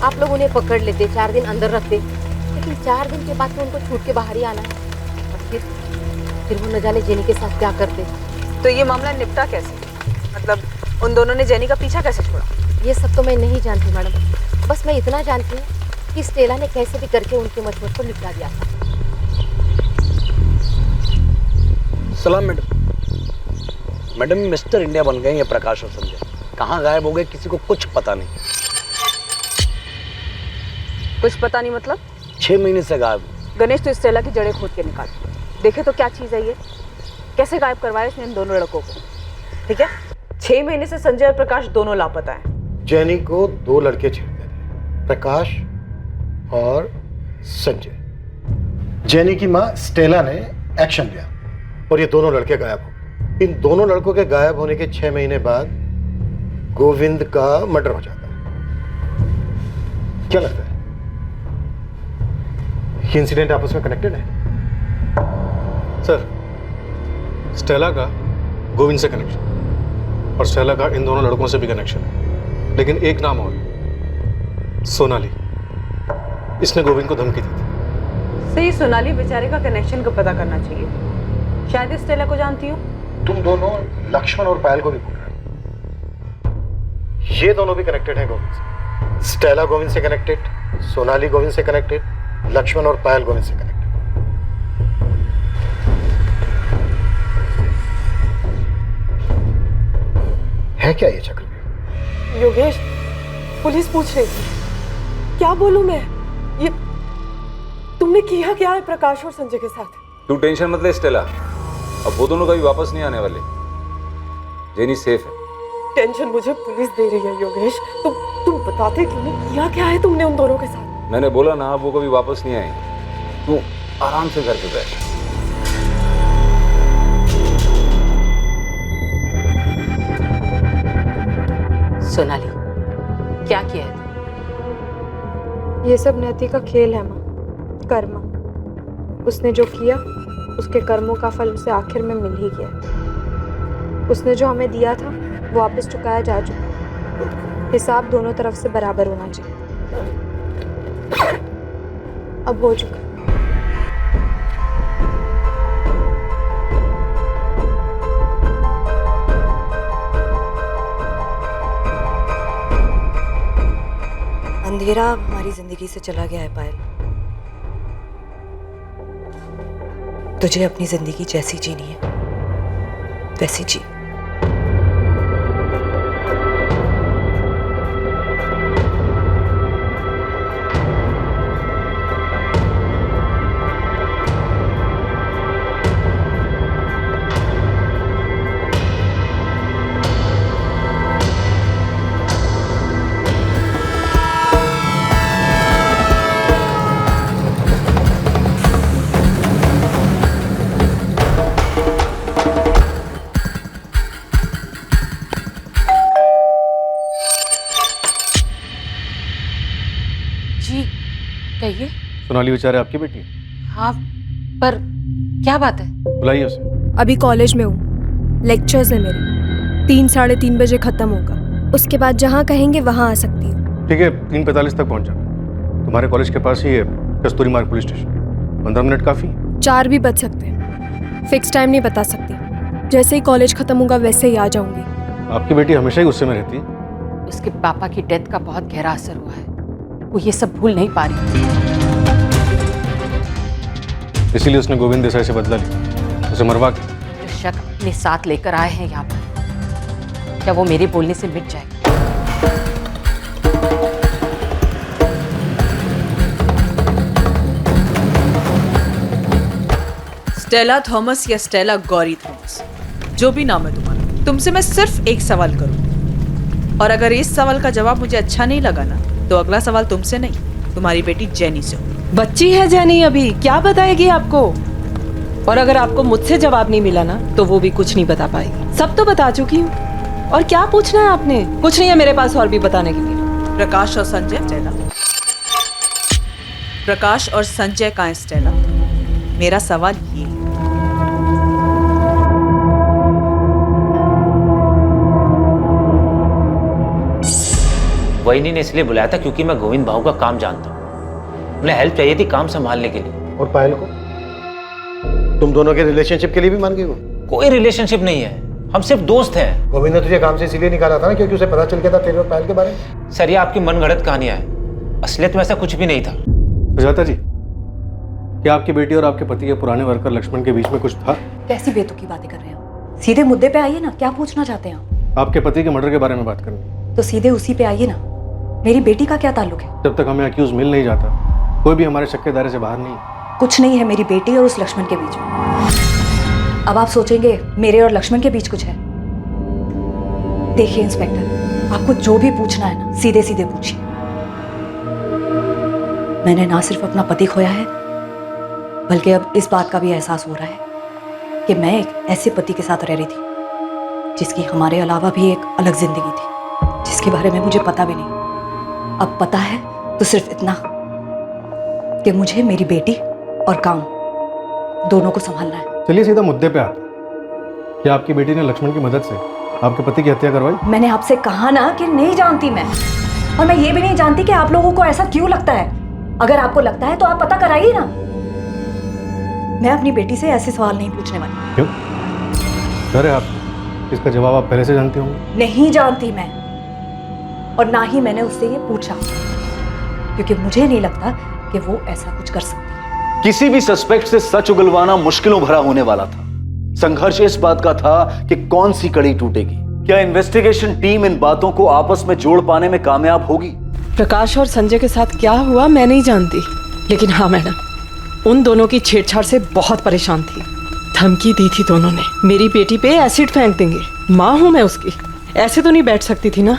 आप लोग उन्हें पकड़ लेते, 4 दिन अंदर रखते, लेकिन 4 दिन के बाद तो उनको छूट के बाहर ही आना है। और फिर वो न जाने जेनी के साथ क्या करते। तो ये मामला निपटा कैसे? मतलब उन दोनों ने जेनी का पीछा कैसे छोड़ा? ये सब तो मैं नहीं जानती मैडम, बस मैं इतना जानती हूँ कि स्टेला ने कैसे भी करके उनके मजबूत को निपटा दिया था। सलाम मैडम। मैडम मिस्टर इंडिया बन गए ये प्रकाश और संजय। कहाँ गायब हो गए किसी को कुछ पता नहीं। कुछ पता नहीं मतलब? 6 महीने से गायब। गणेश तो स्टेला की जड़ें खोद के निकाल देखे तो क्या चीज़ है ये? कैसे गायब करवाया इसने इन दोनों लड़कों को? ठीक है, 6 महीने से संजय और प्रकाश दोनों लापता हैं। जेनी को 2 लड़के छेड़ते थे, प्रकाश और संजय। जेनी की माँ स्टेला ने एक्शन लिया और ये दोनों लड़के गायब हो। इन दोनों लड़कों के गायब होने के 6 महीने बाद गोविंद का मर्डर हो जाता है। क्या लगता है ये इंसिडेंट आपस में कनेक्टेड है? सर, स्टेला का गोविंद से कनेक्शन और स्टेला का इन दोनों लड़कों से भी कनेक्शन है, लेकिन एक नाम और, सोनाली। इसने गोविंद को धमकी दी थी। सही, सोनाली बेचारे का कनेक्शन को पता करना चाहिए। शायद स्टेला को जानती हो। तुम दोनों लक्ष्मण और पायल को भी बोल रहे हो। ये दोनों भी कनेक्टेड हैं गोविंद से। स्टेला गोविंद से कनेक्टेड, सोनाली गोविंद से कनेक्टेड, लक्ष्मण और पायल गोविंद से कनेक्टेड। है क्या ये चक्रव्यूह? योगेश, पुलिस पूछ रही थी। क्या बोलूं मैं? ये तुमने किया क्या है प्रकाश और संजय के साथ? तू टेंशन मत ले स्टेला, अब वो दोनों कभी वापस नहीं आने वाले। जेनी सेफ है। टेंशन मुझे पुलिस दे रही है योगेश। तुम बताते क्यों नहीं? किया क्या है तुमने उन दोनों के साथ? मैंने बोला ना, वो कभी वापस नहीं आएंगे। तू आराम से घर पे बैठ। सोनाली, क्या किया है? ये सब नियति का खेल है माँ, कर्म। उसने जो किया उसके कर्मों का फल उसे आखिर में मिल ही गया। उसने जो हमें दिया था वो वापस चुकाया जा चुका। हिसाब दोनों तरफ से बराबर होना चाहिए। अब हो चुका। अंधेरा हमारी जिंदगी से चला गया है पायल। तुझे अपनी जिंदगी जैसी जीनी है वैसी जी। कहिए। सोनाली बेचारे आपकी बेटी है। हाँ, पर क्या बात है? बुलाइए उसे। अभी कॉलेज में हूँ, लेक्चर्स है मेरे। 3 साढ़े 3 बजे खत्म होगा, उसके बाद जहाँ कहेंगे वहाँ आ सकती हूँ। ठीक है, 3:45 तक पहुँच जाना। तुम्हारे कॉलेज के पास ही है कस्तूरी मार्ग पुलिस स्टेशन। 15 मिनट काफ़ी। 4 भी बज सकते हैं, फिक्स टाइम नहीं बता सकती। जैसे ही कॉलेज खत्म होगा वैसे ही आ जाऊंगी। आपकी बेटी हमेशा ही गुस्से में रहती है। उसके पापा की डेथ का बहुत गहरा असर हुआ है, वो ये सब भूल नहीं पा रही। इसीलिए उसने गोविंद देसाई से बदला लिया, उसे मरवा के। जो शक अपने साथ लेकर आए हैं यहाँ पर, क्या वो मेरे बोलने से मिट जाएगा? स्टेला थॉमस या स्टेला गौरी थॉमस, जो भी नाम है तुम्हारा, तुमसे मैं सिर्फ एक सवाल करूँ, और अगर इस सवाल का जवाब मुझे अच्छा नहीं लगा ना, तो अगला सवाल तुमसे नहीं, तुम्हारी बेटी जेनी से हो। बच्ची है जेनी, अभी क्या बताएगी आपको? और अगर आपको मुझसे जवाब नहीं मिला ना, तो वो भी कुछ नहीं बता पाएगी। सब तो बता चुकी हूँ। और क्या पूछना है आपने? कुछ नहीं है मेरे पास और भी बताने के लिए। प्रकाश और संजय स्टेला, प्रकाश और संजय कहाँ है स्टेला? मेरा सवाल ये है। वहीनी ने इसलिए बुलाया था क्योंकि मैं गोविंद भाऊ का काम जानता हूँ। उन्हें हेल्प चाहिए थी काम संभालने के लिए। और पायल को? तुम दोनों के रिलेशनशिप के लिए भी मान गई हो? कोई रिलेशनशिप नहीं है, हम सिर्फ दोस्त हैं। गोविंद ने तुझे काम से इसीलिए निकाला था ना क्योंकि उसे पता चल गया था तेरे और पायल के बारे में? सर, ये आपकी मनगढ़ंत कहानियां हैं, असलियत में ऐसा कुछ भी नहीं था। सुजाता जी, क्या आपकी बेटी और आपके पति के पुराने वर्कर लक्ष्मण के बीच में कुछ था? कैसी बेतुकी बातें कर रहे हो? सीधे मुद्दे पे आइए ना, क्या पूछना चाहते हैं आप? आपके पति के मर्डर के बारे में बात करनी। तो सीधे उसी पे आइए ना। मेरी बेटी का क्या ताल्लुक है? जब तक हमें अक्यूज मिल नहीं जाता, कोई भी हमारे शक के दायरे से बाहर नहीं। कुछ नहीं है मेरी बेटी और उस लक्ष्मण के बीच में। अब आप सोचेंगे मेरे और लक्ष्मण के बीच कुछ है। देखिए इंस्पेक्टर, आपको जो भी पूछना है ना, सीधे सीधे पूछिए। मैंने ना सिर्फ अपना पति खोया है, बल्कि अब इस बात का भी एहसास हो रहा है कि मैं एक ऐसे पति के साथ रह रही थी जिसकी हमारे अलावा भी एक अलग जिंदगी थी, जिसके बारे में मुझे पता भी नहीं। अब पता है तो सिर्फ इतना कि मुझे मेरी बेटी और काम दोनों को संभालना है। चलिए सीधा मुद्दे पे आते हैं। क्या आपकी बेटी ने लक्ष्मण की मदद से आपके पति की हत्या करवाई? मैंने आपसे कहा ना कि नहीं जानती मैं, और मैं ये भी नहीं जानती कि आप लोगों को ऐसा क्यों लगता है। अगर आपको लगता है तो आप पता कराइए ना। मैं अपनी बेटी से ऐसे सवाल नहीं पूछने वाली। क्यों? डर है आप? इसका जवाब आप पहले से जानते होंगे। नहीं जानती मैं, और ना ही मैंने उससे ये पूछा, क्योंकि मुझे नहीं लगता कि वो ऐसा कुछ कर सकती है। किसी भी सस्पेक्ट से सच उगलवाना मुश्किलों भरा होने वाला था। संघर्ष इस बात का था कि कौन सी कड़ी टूटेगी। क्या इन्वेस्टिगेशन टीम इन बातों को आपस में जोड़ पाने में कामयाब होगी? प्रकाश और संजय के साथ क्या हुआ मैं नहीं जानती, लेकिन हाँ मैडम, उन दोनों की छेड़छाड़ से बहुत परेशान थी। धमकी दी थी दोनों ने, मेरी बेटी पे एसिड फेंक देंगे। माँ हूँ मैं उसकी, ऐसे तो नहीं बैठ सकती थी ना।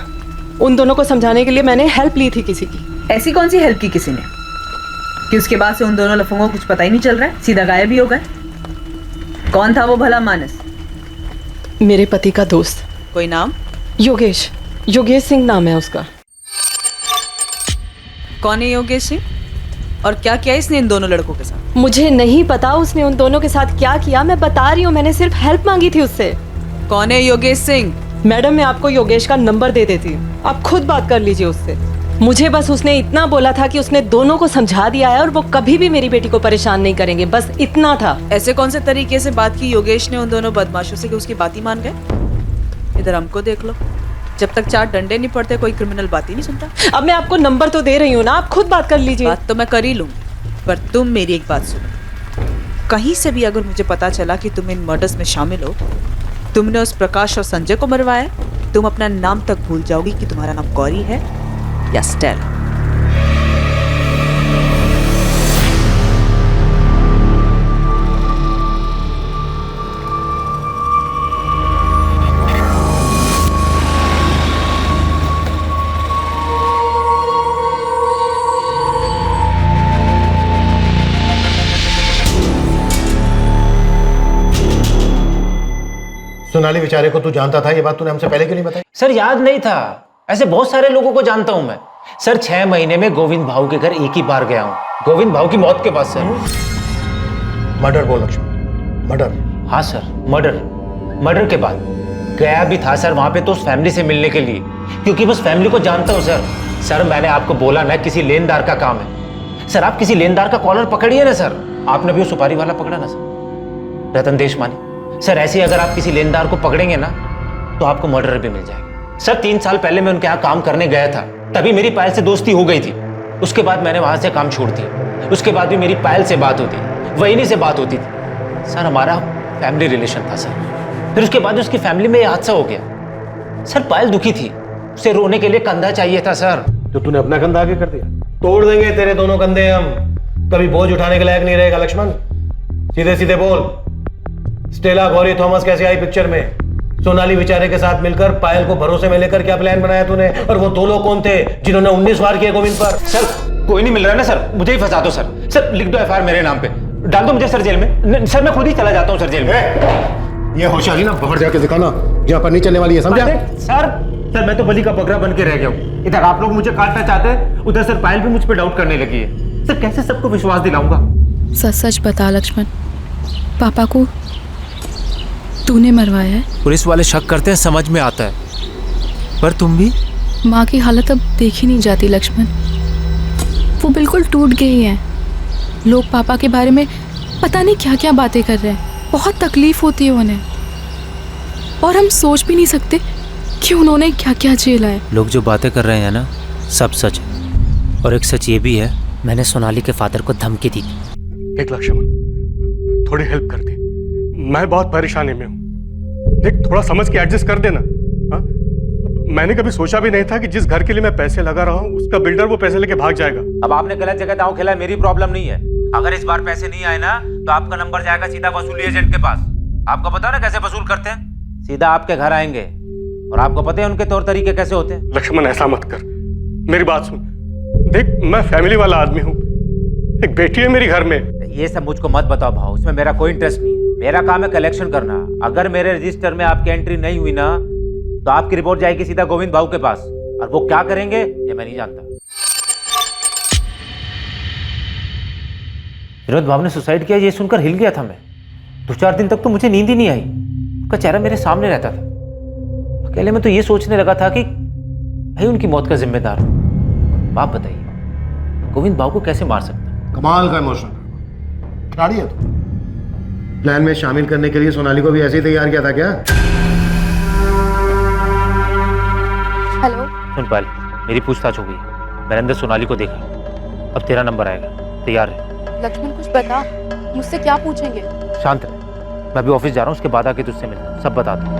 उन दोनों को समझाने के लिए मैंने हेल्प ली थी किसी की। ऐसी कौन सी हेल्प की किसी ने कि उसके बाद से उन दोनों लफंगों को कुछ पता ही नहीं चल रहा है, सीधा गायब ही हो गए? कौन था वो भला मानस? मेरे पति का दोस्त। कोई नाम? योगेश, योगेश सिंह नाम है उसका। कौन है योगेश सिंह, और क्या किया इसने इन दोनों लड़कों के साथ? मुझे नहीं पता उसने उन दोनों के साथ क्या किया, मैं बता रही हूँ, मैंने सिर्फ हेल्प मांगी थी उससे। कौन है योगेश सिंह? मैडम, मैं आपको योगेश का नंबर दे देती हूँ, आप खुद बात कर लीजिए उससे। मुझे बस उसने इतना बोला था कि उसने दोनों को समझा दिया है और वो कभी भी मेरी बेटी को परेशान नहीं करेंगे, बस इतना था। ऐसे कौन से तरीके से बात की योगेश ने उन दोनों बदमाशों से कि उसकी बात ही मान गए? इधर हमको देख लो, जब तक 4 डंडे नहीं पड़ते कोई क्रिमिनल बात ही नहीं सुनता। अब मैं आपको नंबर तो दे रही हूँ ना, आप खुद बात कर लीजिए। बात तो मैं कर ही लूंगी, पर तुम मेरी एक बात सुनो। कहीं से भी अगर मुझे पता चला कि तुम इन मर्डर्स में शामिल हो, तुमने उस प्रकाश और संजय को मरवाया, तुम अपना नाम तक भूल जाओगी कि तुम्हारा नाम गौरी है या स्टेला। सोनाली बेचारे को तू जानता था, ये बात तूने हमसे पहले क्यों नहीं बताई? सर याद नहीं था, ऐसे बहुत सारे लोगों को जानता हूं मैं। सर 6 महीने में गोविंद भाऊ के घर एक ही बार गया हूं, गोविंद भाऊ की मौत के बाद सर। मर्डर बोल लक्ष्मण, मर्डर। हाँ सर, मर्डर के बाद गया भी था सर वहां पे तो उस फैमिली से मिलने के लिए, क्योंकि बस फैमिली को जानता हूं सर। सर मैंने आपको बोला ना किसी लेनदार का काम है। सर आप किसी लेनदार का कॉलर पकड़िए ना सर। आपने भी वो सुपारी वाला पकड़ा ना सर, रतन देशमानी। सर ऐसे अगर आप किसी लेनदार को पकड़ेंगे ना तो आपको मर्डर भी मिल जाएगा। सर 3 साल पहले मैं उनके यहाँ काम करने गया था, तभी मेरी पायल से दोस्ती हो गई थी। उसके बाद मैंने वहां से काम छोड़ दिया। उसके बाद भी मेरी पायल से बात होती, वहीनी से बात होती थी। सर हमारा फैमिली रिलेशन था सर। फिर उसके बाद उसकी फैमिली में हादसा हो गया। सर पायल दुखी थी, उसे रोने के लिए कंधा चाहिए था सर। तो तूने अपना कंधा आगे कर दिया? तोड़ देंगे तेरे दोनों कंधे हम, कभी बोझ उठाने के लायक नहीं रहेगा लक्ष्मण। सीधे सीधे बोल, स्टेला गौरी थॉमस कैसे आई पिक्चर में? सोनाली बेचारे के साथ मिलकर पायल को भरोसे में लेकर क्या प्लान बनाया तूने? और वो 2 लोग कौन थे जिन्होंने 19 वार किए गोविंद पर? सर कोई नहीं मिल रहा ना सर, मुझे ही फंसा दो सर। सर लिख दो एफआईआर मेरे नाम पे, डाल दो मुझे सर जेल में। सर मैं खुद ही चला जाता हूँ सर जेल में। ये होशियारी ना बाहर जाके दिखाना, यहाँ पर नहीं चलने वाली है, समझा? सर मैं तो बलि का बकरा बन के रह गया हूँ। इधर आप लोग मुझे काटना चाहते हैं, उधर सर पायल भी मुझ पर डाउट करने लगी है। सर कैसे सबको विश्वास दिलाऊंगा? सच सच बता लक्ष्मण, पापा को तूने मरवाया है? पुलिस वाले शक करते हैं, समझ में आता है, पर तुम भी? माँ की हालत अब देखी नहीं जाती लक्ष्मण, वो बिल्कुल टूट गई हैं। लोग पापा के बारे में पता नहीं क्या क्या बातें कर रहे हैं, बहुत तकलीफ होती है उन्हें, और हम सोच भी नहीं सकते कि उन्होंने क्या क्या झेला है। लोग जो बातें कर रहे हैं ना सब सच है, और एक सच ये भी है, मैंने सोनाली के फादर को धमकी दी थी। एक लक्ष्मण थोड़ी हेल्प कर दे, मैं बहुत परेशानी में हूँ। देख थोड़ा समझ के एडजस्ट कर देना। हाँ? मैंने कभी सोचा भी नहीं था कि जिस घर के लिए मैं पैसे लगा रहा हूँ उसका बिल्डर वो पैसे लेके भाग जाएगा। अब आपने गलत जगह दांव खेला, मेरी प्रॉब्लम नहीं है। अगर इस बार पैसे नहीं आए ना तो आपका नंबर जाएगा सीधा वसूली एजेंट के पास। आपको पता है ना कैसे वसूल करते हैं? सीधा आपके घर आएंगे, और आपको पता है उनके तौर तरीके कैसे होते हैं। लक्ष्मण ऐसा मत कर, मेरी बात सुन। देख मैं फैमिली वाला आदमी हूँ, एक बेटी है मेरी घर में। ये सब मुझको मत बताओ भाव, इसमें मेरा कोई इंटरेस्ट नहीं है। मेरा काम है कलेक्शन करना। अगर मेरे रजिस्टर में आपकी एंट्री नहीं हुई ना तो आपकी रिपोर्ट जाएगी सीधा गोविंद भाऊ के पास, और वो क्या करेंगे ये मैं नहीं जानता। विनोद भाव ने सुसाइड किया ये सुनकर हिल गया था मैं। 2-4 दिन तक तो मुझे नींद ही नहीं आई, उसका चेहरा मेरे सामने रहता था। अकेले में तो ये सोचने लगा था कि भाई उनकी मौत का जिम्मेदार हूं। आप बताइए गोविंद भाव को कैसे मार सकता? कमाल का इमोशन खिलाड़ी है तू। प्लान में शामिल करने के लिए सोनाली को भी ऐसे ही तैयार किया था क्या? हेलो सुन पायल, मेरी पूछताछ हो गई, मैंने अंदर सोनाली को देखा। अब तेरा नंबर आएगा, तैयार है। लक्ष्मण कुछ बता, मुझसे क्या पूछेंगे? शांत रह, मैं अभी ऑफिस जा रहा हूँ, उसके बाद आके तुझसे मिलता हूँ, सब बता दूँ।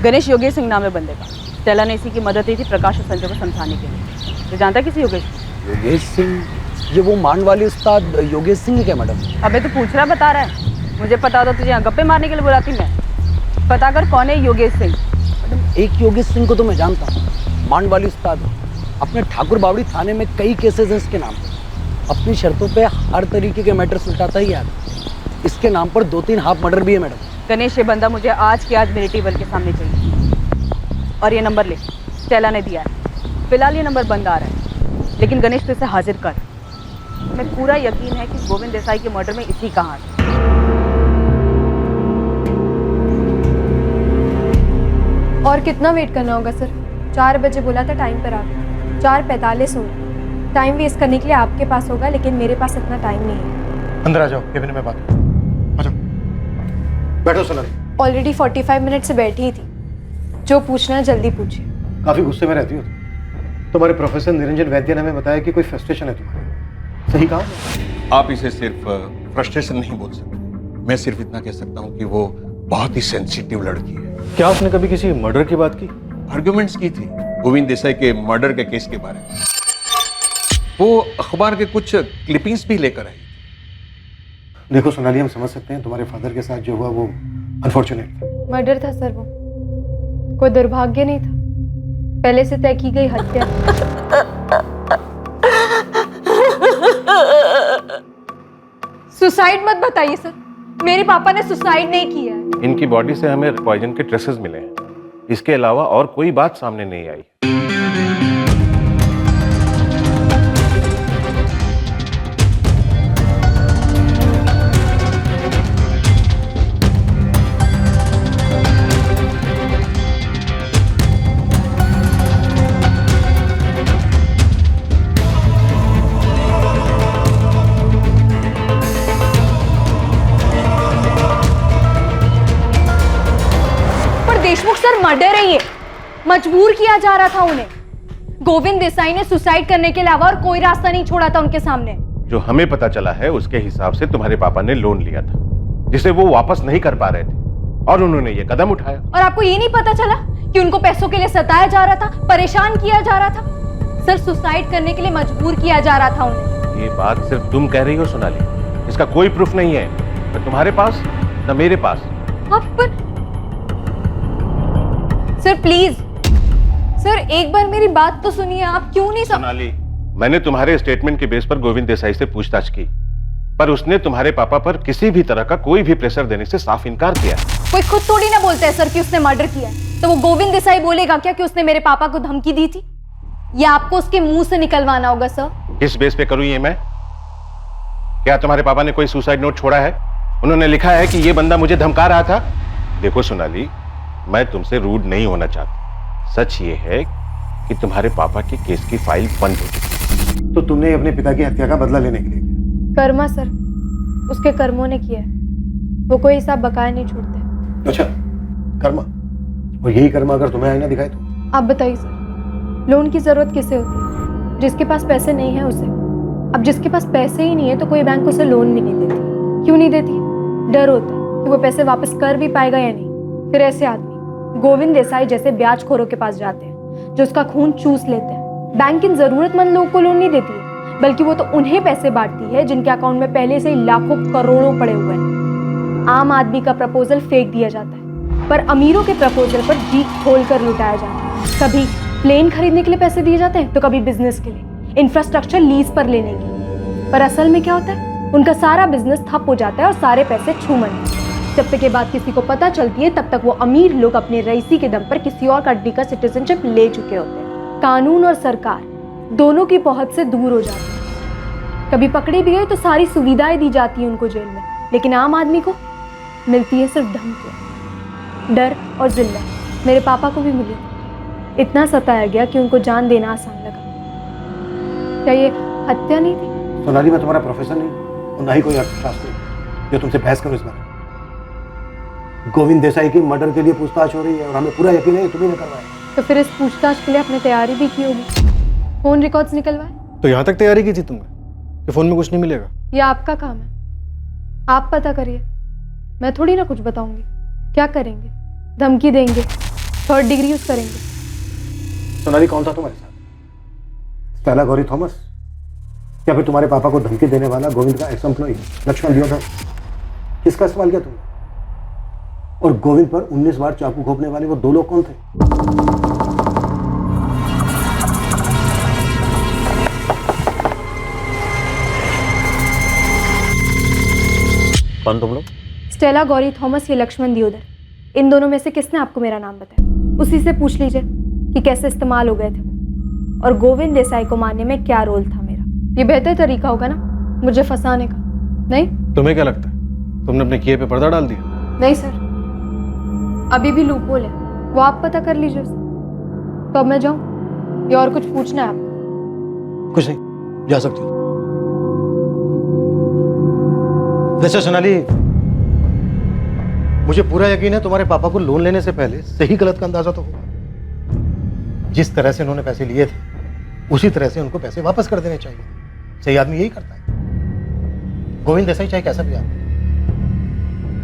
गणेश योगेश सिंह नाम है बंदे का। स्टेला ने इसी की मदद ली थी प्रकाश और संजय को समझाने के लिए। तो जानता किसी योगेश? योगेश सिंह? ये वो मांड वाली उस्ताद योगेश सिंह है क्या मैडम? अबे तो पूछ रहा बता रहा है, मुझे पता होता तुझे यहाँ गप्पे मारने के लिए बुलाती मैं। पता कर कौन है योगेश सिंह। मैडम एक योगेश सिंह को तो मैं जानता हूँ, मांड वाली उस्ताद। अपने ठाकुर बावड़ी थाने में कई केसेस हैं इसके नाम पर। अपनी शर्तों पे हर तरीके के मैटर सुलझाता ही है। इसके नाम पर 2-3 हाफ मर्डर भी है मैडम। गणेश ये बंदा मुझे आज के आज मेरे टेबल के सामने चाहिए, और ये नंबर ले, स्टेला ने दिया है। फिलहाल ये नंबर बंद आ रहा है, लेकिन गणेश तो इसे हाजिर कर। मैं पूरा यकीन है कि गोविंद देसाई के मर्डर में इसी का हाथ है। और कितना वेट करना होगा सर? 4 बजे बोला था टाइम पर आप, 4:45 हो। टाइम वेस्ट करने के लिए आपके पास होगा, लेकिन मेरे पास इतना टाइम नहीं है। अंदर आ जाओ, केबिन में बात। आ जाओ, बैठो सोनाली। ऑलरेडी 45 मिनट से बैठी ही थी, जो पूछना है जल्दी पूछिए। काफी गुस्से में रहती हो तुम्हारे प्रोफेसर निरंजन वैद्य ने हमें बताया कि कोई फ्रस्ट्रेशन है तुम्हारी, सही कहा? आप इसे सिर्फ फ्रस्ट्रेशन नहीं बोल सकते, मैं सिर्फ इतना कह सकता हूँ कि वो बहुत ही सेंसिटिव लड़की है। क्या उसने कभी किसी मर्डर की बात की? आर्ग्यूमेंट्स की थी गोविंद देसाई के मर्डर के केस के बारे में। वो अखबार के कुछ क्लिपिंग्स भी लेकर आई। देखो सोनाली, हम समझ सकते हैं तुम्हारे फादर के साथ जो हुआ वो अनफॉर्चुनेट था। मर्डर था सर, वो कोई दुर्भाग्य नहीं था, पहले से तय की गई हत्या। सुसाइड मत बताइए सर, मेरे पापा ने सुसाइड नहीं किया है। इनकी बॉडी से हमें पॉइजन के ट्रेसेस मिले हैं, इसके अलावा और कोई बात सामने नहीं आई। देशमुख सर मर्डर है ये, मजबूर किया जा रहा था उन्हें। गोविंद देसाई ने सुसाइड करने के अलावा और कोई रास्ता नहीं छोड़ा था उनके सामने। जो हमें पता चला है उसके हिसाब से तुम्हारे पापा ने लोन लिया था जिसे वो वापस नहीं कर पा रहे थे और उन्होंने ये कदम उठाया। और आपको ये नहीं पता चला कि उनको पैसों के लिए सताया जा रहा था, परेशान किया जा रहा था? सर सुसाइड करने के लिए मजबूर किया जा रहा था उन्हें। ये बात सिर्फ तुम कह रही हो सोनाली, इसका कोई प्रूफ नहीं है, न तुम्हारे पास न मेरे पास। पर सर प्लीज, सर एक बार मेरी बात तो सुनिए, आप क्यों नहीं सोनाली, मैंने तुम्हारे स्टेटमेंट के बेस पर गोविंद देसाई से पूछताछ की, पर उसने तुम्हारे पापा पर किसी भी तरह का कोई भी प्रेशर देने से साफ इनकार किया। कोई खुद थोड़ी ना बोलता है सर कि उसने मर्डर किया है, तो वो गोविंद देसाई बोलेगा क्या कि उसने मेरे पापा को धमकी दी थी? या आपको उसके मुंह से निकलवाना होगा सर? किस बेस पे करूं ये मैं? क्या तुम्हारे पापा ने कोई सुसाइड नोट छोड़ा है? उन्होंने लिखा है कि ये बंदा मुझे धमका रहा था? देखो सोनाली, मैं तुमसे रूड नहीं होना चाहता, सच ये है कि तुम्हारे पापा के केस की फाइल बंद हो चुकी। तो तुमने अपने पिता की हत्या का बदला लेने के लिए किया? कर्मा सर, उसके कर्मों ने किया है, वो कोई हिसाब बकाया नहीं छोड़ते। अच्छा, कर्मा, और यही कर्मा अगर तुम्हें आईना दिखाए तो? आप बताइए सर, लोन की जरूरत किसे होती है? जिसके पास पैसे नहीं है उसे। अब जिसके पास पैसे ही नहीं है तो कोई बैंक उसे लोन भी नहीं देती। क्यों नहीं देती? डर होता है कि वो पैसे वापस कर भी पाएगा या नहीं। फिर ऐसे आदमी गोविंद देसाई जैसे ब्याजखोरों के पास जाते हैं जो उसका खून चूस लेते हैं। बैंक इन जरूरतमंद लोगों को लोन नहीं देती है, बल्कि वो तो उन्हें पैसे बांटती है जिनके अकाउंट में पहले से ही लाखों करोड़ों पड़े हुए हैं। आम आदमी का प्रपोजल फेंक दिया जाता है, पर अमीरों के प्रपोजल पर जी खोल कर लुटाया जाता है। कभी प्लेन खरीदने के लिए पैसे दिए जाते हैं तो कभी बिजनेस के लिए, इंफ्रास्ट्रक्चर लीज पर लेने के लिए। पर असल में क्या होता है? उनका सारा बिजनेस ठप हो जाता है और सारे पैसे छूमन। जब तक ये बात किसी को पता चलती है तब तक वो अमीर लोग अपने रईसी के दम पर किसी और कंट्री का सिटीजनशिप ले चुके होते हैं। कानून और सरकार दोनों की पहुंच से दूर हो जाती है। कभी पकड़े भी गए तो सारी सुविधाएं दी जाती है उनको जेल में, लेकिन आम आदमी को मिलती है सिर्फ धमकियां, डर और जिल्लत। मेरे पापा को भी मिली, इतना सताया गया कि उनको जान देना आसान लगा। क्या ये हत्या नहीं थी? सोनाली, मैं तुम्हारा प्रोफेसर नहीं और ना ही कोई अर्थशास्त्री जो तुमसे बहस करो इस बारे में। गोविंद देसाई की मर्डर के लिए पूछताछ हो रही है और हमें पूरा यकीन है तुम्ही ने करवाया। तो फिर इस पूछताछ के लिए आपने तैयारी भी की होगी, फोन रिकॉर्ड्स निकलवाए? तो यहाँ तक तैयारी की थी तुमने कि फोन में कुछ नहीं मिलेगा? ये आपका काम है, आप पता करिए, मैं थोड़ी ना कुछ बताऊंगी। क्या करेंगे? धमकी देंगे, थर्ड डिग्री यूज करेंगे। सोनाली, कौन था तुम्हारे साथ? स्टेला गौरी थॉमस या फिर तुम्हारे पापा को धमकी देने वाला गोविंद का एक्स एम्प्लॉई लक्ष्मण दियोदर? किसका इस्तेमाल किया तुमने? और गोविंद पर 19 बार चाकू घोंपने वाले वो दो लोग कौन थे? कौन तुम लोग? स्टेला गौरी थॉमस या लक्ष्मण दियोदर, इन दोनों में से किसने आपको मेरा नाम बताया? उसी से पूछ लीजिए कि कैसे इस्तेमाल हो गए थे वो, और गोविंद देसाई को मारने में क्या रोल था मेरा। ये बेहतर तरीका होगा ना मुझे फंसाने का, नहीं? तुम्हें क्या लगता है तुमने अपने किए पे पर्दा डाल दिया? नहीं सर, अभी भी लूपहोल है, वो आप पता कर लीजिए उसे। तो अब मैं जाऊं या और कुछ पूछना है आपको? कुछ नहीं, जा सकती हूँ। वैसे सोनाली, मुझे पूरा यकीन है तुम्हारे पापा को लोन लेने से पहले सही गलत का अंदाजा तो होगा। जिस तरह से उन्होंने पैसे लिए थे उसी तरह से उनको पैसे वापस कर देने चाहिए। सही आदमी यही करता है। गोविंद देसाई चाहे कैसा भी आदमी,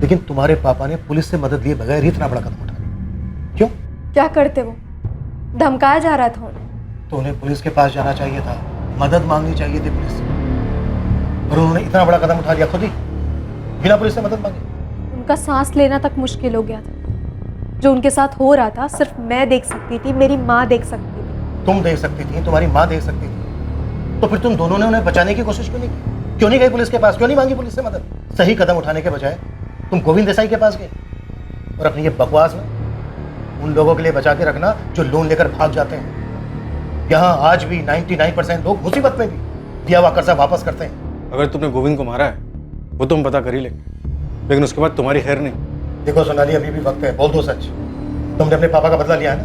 लेकिन तुम्हारे पापा ने पुलिस से मदद लिए बगैर ही इतना बड़ा कदम उठा लिया। क्यों? क्या करते वो? धमकाया जा रहा था उन्हें। तो उन्हें पुलिस के पास जाना चाहिए था, मदद मांगनी चाहिए थी पुलिस से, और उन्होंने इतना बड़ा कदम उठा लिया खुद ही, बिना पुलिस से मदद मांगे। उनका सांस लेना तक मुश्किल हो गया था। जो उनके साथ हो रहा था सिर्फ मैं देख सकती थी, मेरी माँ देख सकती थी। तुम देख सकती थी, तुम्हारी माँ देख सकती थी, तो फिर तुम दोनों ने उन्हें बचाने की कोशिश क्यों नहीं की? क्यों नहीं गए पुलिस के पास, क्यों नहीं मांगी पुलिस से मदद? सही कदम उठाने के बजाय तुम गोविंद देसाई के पास गए और अपनी ये बकवास में उन लोगों के लिए बचा के रखना जो लोन लेकर भाग जाते हैं। यहाँ आज भी 99% लोग मुसीबत में भी दिया हुआ कर्जा वापस करते हैं। अगर तुमने गोविंद को मारा है वो तो हम पता कर ही लेंगे, लेकिन उसके बाद तुम्हारी खैर नहीं। देखो सोनाली, अभी भी वक्त है, बोल दो सच। तुमने अपने पापा का बदला लिया है ना,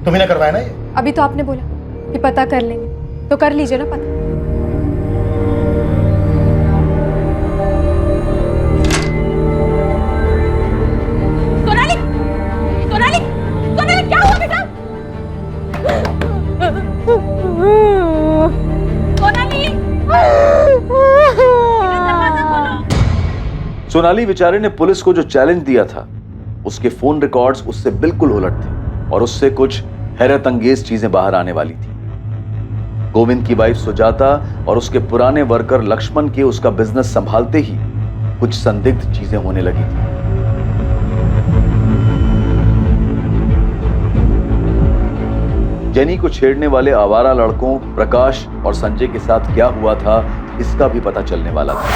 तुम्ही ने करवाया ना ये? अभी तो आपने बोला कि पता कर लेंगे, तो कर लीजिए ना पता। सोनाली, सोनाली, सोनाली क्या हुआ बेटा? सोनाली, दरवाजा खोलो। सोनाली बेचारे ने पुलिस को जो चैलेंज दिया था उसके फोन रिकॉर्ड्स उससे बिल्कुल उलट थे और उससे कुछ हैरत अंगेज चीजें बाहर आने वाली थी। गोविंद की वाइफ सुजाता और उसके पुराने वर्कर लक्ष्मण के उसका बिजनेस संभालते ही कुछ संदिग्ध चीजें होने लगी थी। जेनी को छेड़ने वाले आवारा लड़कों प्रकाश और संजय के साथ क्या हुआ था इसका भी पता चलने वाला था।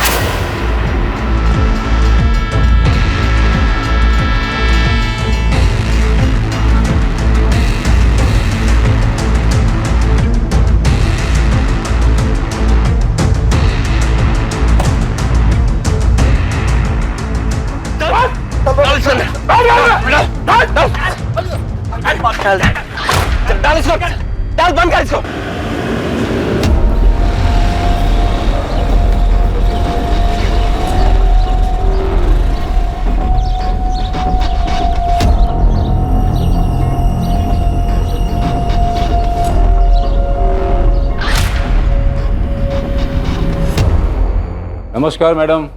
बंद कर इसको। नमस्कार मैडम।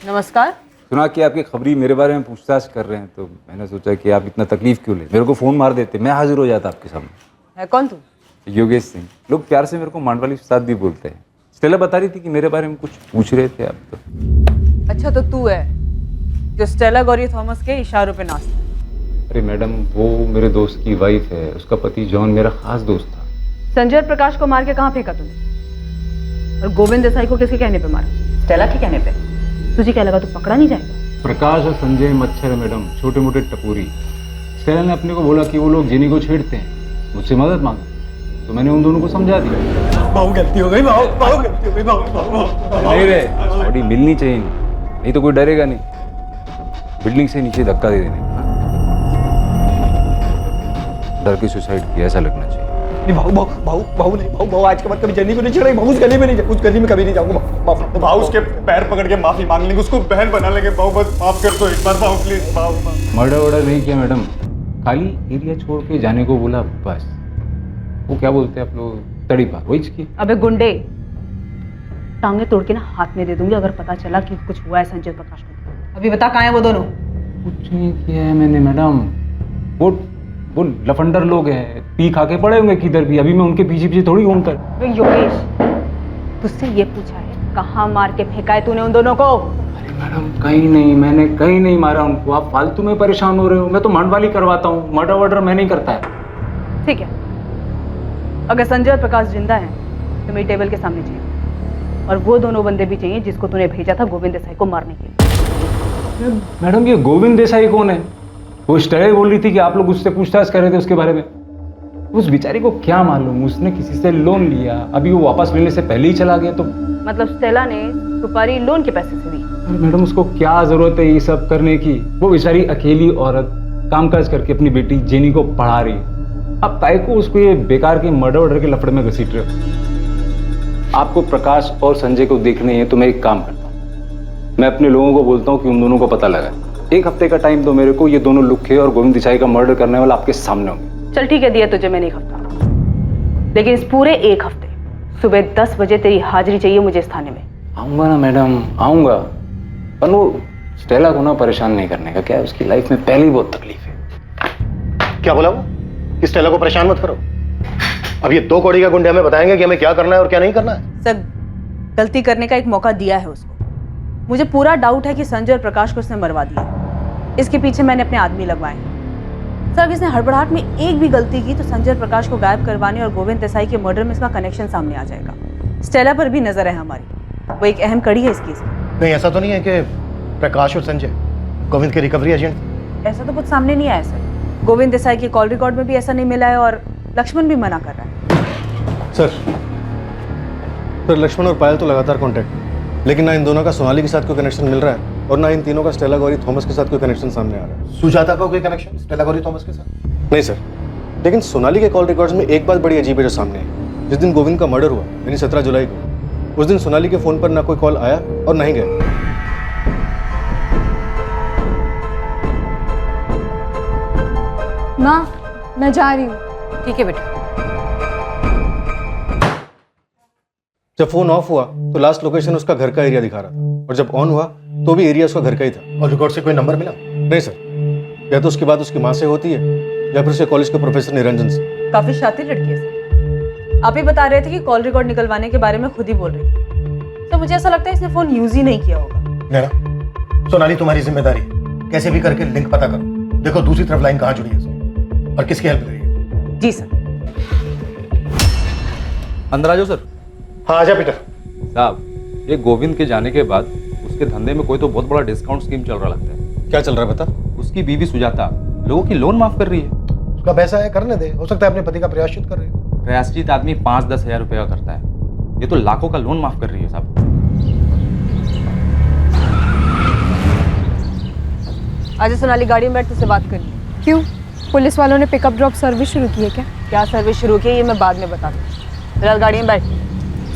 नमस्कार। सुना कि आपकी खबरी मेरे बारे में पूछताछ कर रहे हैं, तो मैंने सोचा कि आप इतना तकलीफ क्यों ले, मेरे को फ़ोन मार देते, मैं हाजिर हो जाता आपके सामने। है कौन तू? योगेश सिंह। लोग प्यार से मेरे को मांडवाली उस्ताद भी बोलते हैं। स्टेला बता रही थी कि मेरे बारे में कुछ पूछ रहे थे आप तो। अच्छा, तो तू है जो स्टेला गौरी थॉमस के इशारों पे नाचता है? अरे मैडम, वो मेरे दोस्त की वाइफ है, उसका पति जॉन मेरा खास दोस्त था। संजय और प्रकाश को मार के कहाँ फेंका तूने? और गोविंद देसाई को किसके कहने पे मारा? स्टेला के कहने पे। तुझे क्या लगा तू पकड़ा नहीं जाएगा? प्रकाश और संजय मच्छर है मैडम, छोटे मोटे टपूरी। स्टेला ने अपने को बोला कि वो लोग जेनी को छेड़ते हैं, मुझसे मदद मांगा, तो मैंने उन दोनों को समझा दिया। बहुत गलती हो गई, बहुत गलती हो गई, नहीं रे, बॉडी मिलनी चाहिए, नहीं तो कोई डरेगा नहीं। बिल्डिंग से नीचे धक्का दे देने, डर के सुसाइड किया ऐसा लगना चाहिए। नहीं भाऊ आज के बाद कभी जेनी को नहीं छेड़ेंगे, भाऊ उस गली में नहीं, उस गली में कभी नहीं जाऊंगा। भाऊ उसके पैर पकड़ के माफी मांग लेंगे, उसको बहन बना लेंगे। भाऊ बस माफ कर दो एक बार, भाऊ प्लीज। भाऊ मर्डर वर्डर नहीं किया मैडम, खाली एरिया छोड़ के जाने को बोला बस। वो क्या बोलते हैं आप लोग, तड़ी पार, वही की। अबे गुंडे, टांगे तोड़ के ना हाथ में दे दूंगी अगर पता चला कि कुछ हुआ है संजय प्रकाश को। अभी बता कहाँ है वो दोनों? कुछ नहीं किया है मैंने मैडम, वो लफंडर लोग हैं, पी खा के पड़े होंगे किधर भी, अभी मैं उनके पीछे पीछे थोड़ी घूमता। योगेश, तुझसे ये पूछा है कहाँ मार के फेंका है तूने उन दोनों को? अरे मैडम कहीं नहीं, मैंने कहीं नहीं मारा उनको, आप फालतू में परेशान हो रहे हो। मैं तो मांडवाली करवाता हूँ, मर्डर वर्डर मैं नहीं करता है। ठीक है, अगर संजय और प्रकाश जिंदा हैं तो मेरी टेबल के सामने चाहिए, और वो दोनों बंदे भी चाहिए जिसको तूने भेजा था गोविंद देसाई को मारने के लिए। मैडम ये गोविंद देसाई कौन है? वो स्टेला बोल रही थी कि आप लोग उससे पूछताछ कर रहे थे उसके बारे में। उस बेचारी को क्या मालूम, उसने किसी से लोन लिया, अभी वो वापस मिलने से पहले ही चला गया। तो मतलब स्टेला ने सुपारी लोन के पैसे से दी? अरे मैडम उसको क्या जरूरत है ये सब करने की? वो बेचारी अकेली औरत कामकाज करके अपनी बेटी जेनी को पढ़ा रही है। अब ताई को उसको ये बेकार के मर्डर वर्डर के लफड़े में घसीट रहे हो। आपको प्रकाश और संजय को देखने हैं तो मैं एक काम करता हूँ, मैं अपने लोगों को बोलता हूँ कि उन दोनों को पता लगा। एक हफ्ते का टाइम दो मेरे को, ये दोनों लुखे और गोविंद देसाई का मर्डर करने वाला आपके सामने होंगे। चल ठीक है, दिया तुझे मैंने एक हफ्ता, लेकिन इस पूरे एक हफ्ते सुबह 10 बजे तेरी हाजिरी चाहिए मुझे इस थाने में। आऊंगा ना मैडम, आऊंगा, पर वो स्टेला को ना परेशान नहीं करने का, क्या है उसकी लाइफ में पहले ही बहुत तकलीफ है। क्या बोला वो? कि स्टेला को परेशान मत करो। अब ये 2 कौड़ी का गुंडे हमें बताएंगे कि हमें क्या करना है और क्या नहीं करना है। सर, गलती करने का एक मौका दिया है उसको। मुझे पूरा डाउट है कि संजय और प्रकाश को उसने मरवा दिया। इसके पीछे मैंने अपने आदमी लगवाए हैं। सर, अगर इसने हड़बड़ाहट में एक भी गलती की तो संजय और प्रकाश को गायब करवाने और गोविंद देसाई के मर्डर में इसका कनेक्शन सामने आ जाएगा। स्टेला पर भी नजर है हमारी, वो एक अहम कड़ी है इस केस में। नहीं, ऐसा तो नहीं है कि प्रकाश और संजय गोविंद के रिकवरी एजेंट? ऐसा तो कुछ सामने नहीं आया सर। गोविंद देसाई के कॉल रिकॉर्ड में भी ऐसा नहीं मिला है और लक्ष्मण भी मना कर रहा है। सर लक्ष्मण और पायल तो लगातार कांटेक्ट, लेकिन ना इन दोनों का सोनाली के साथ कोई कनेक्शन मिल रहा है और ना इन तीनों का स्टेला गौरी थॉमस के साथ कोई कनेक्शन सामने आ रहा है। सुजाता का कोई कनेक्शन स्टेला गौरी थॉमस के साथ? नहीं सर, लेकिन सोनाली के कॉल रिकॉर्ड्स में एक बात बड़ी अजीब है जो सामने है। जिस दिन गोविंद का मर्डर हुआ यानी 17 जुलाई को, उस दिन सोनाली के फोन पर ना कोई कॉल आया और ना ही गया। माँ, मैं जा रही हूँ। ठीक है बेटा। जब फोन ऑफ हुआ तो लास्ट लोकेशन उसका घर का एरिया दिखा रहा था और जब ऑन हुआ तो भी एरिया उसका घर का ही था। और रिकॉर्ड से कोई नंबर मिला? नहीं सर, या तो उसकी बात उसकी माँ से होती है या फिर उसके कॉलेज के प्रोफेसर निरंजन से। काफी शातिर लड़की है सर। आप ही बता रहे थे कि कॉल रिकॉर्ड निकलवाने के बारे में खुद ही बोल रही थी। तो मुझे ऐसा लगता है इसने फोन यूज ही नहीं किया होगा। नैना, सोनाली तुम्हारी जिम्मेदारी, कैसे भी करके लिंक पता करो। देखो दूसरी तरफ लाइन कहाँ जुड़ी है और किसकी हेल्प करिए। जी सर। अंदर आ जाओ सर। हाँ आजा पीटर साहब, ये गोविंद के जाने के बाद उसके धंधे में कोई तो बहुत बड़ा डिस्काउंट स्कीम चल रहा लगता है। क्या चल रहा है बता? उसकी बीवी सुजाता लोगों की लोन माफ कर रही है। उसका पैसा है, करने दे। हो सकता है अपने पति का प्रायश्चित कर रही हो। प्रायश्चित आदमी 5-10 हजार रुपये का करता है, ये तो लाखों का लोन माफ कर रही है साहब। आज सोनाली गाड़ी में बैठ तुझसे बात करनी। क्यों? पुलिस वालों ने पिकअप ड्रॉप सर्विस शुरू की है क्या? क्या सर्विस शुरू की है ये मैं बाद में बता दूँ। फिलहाल गाड़ी में बैठ।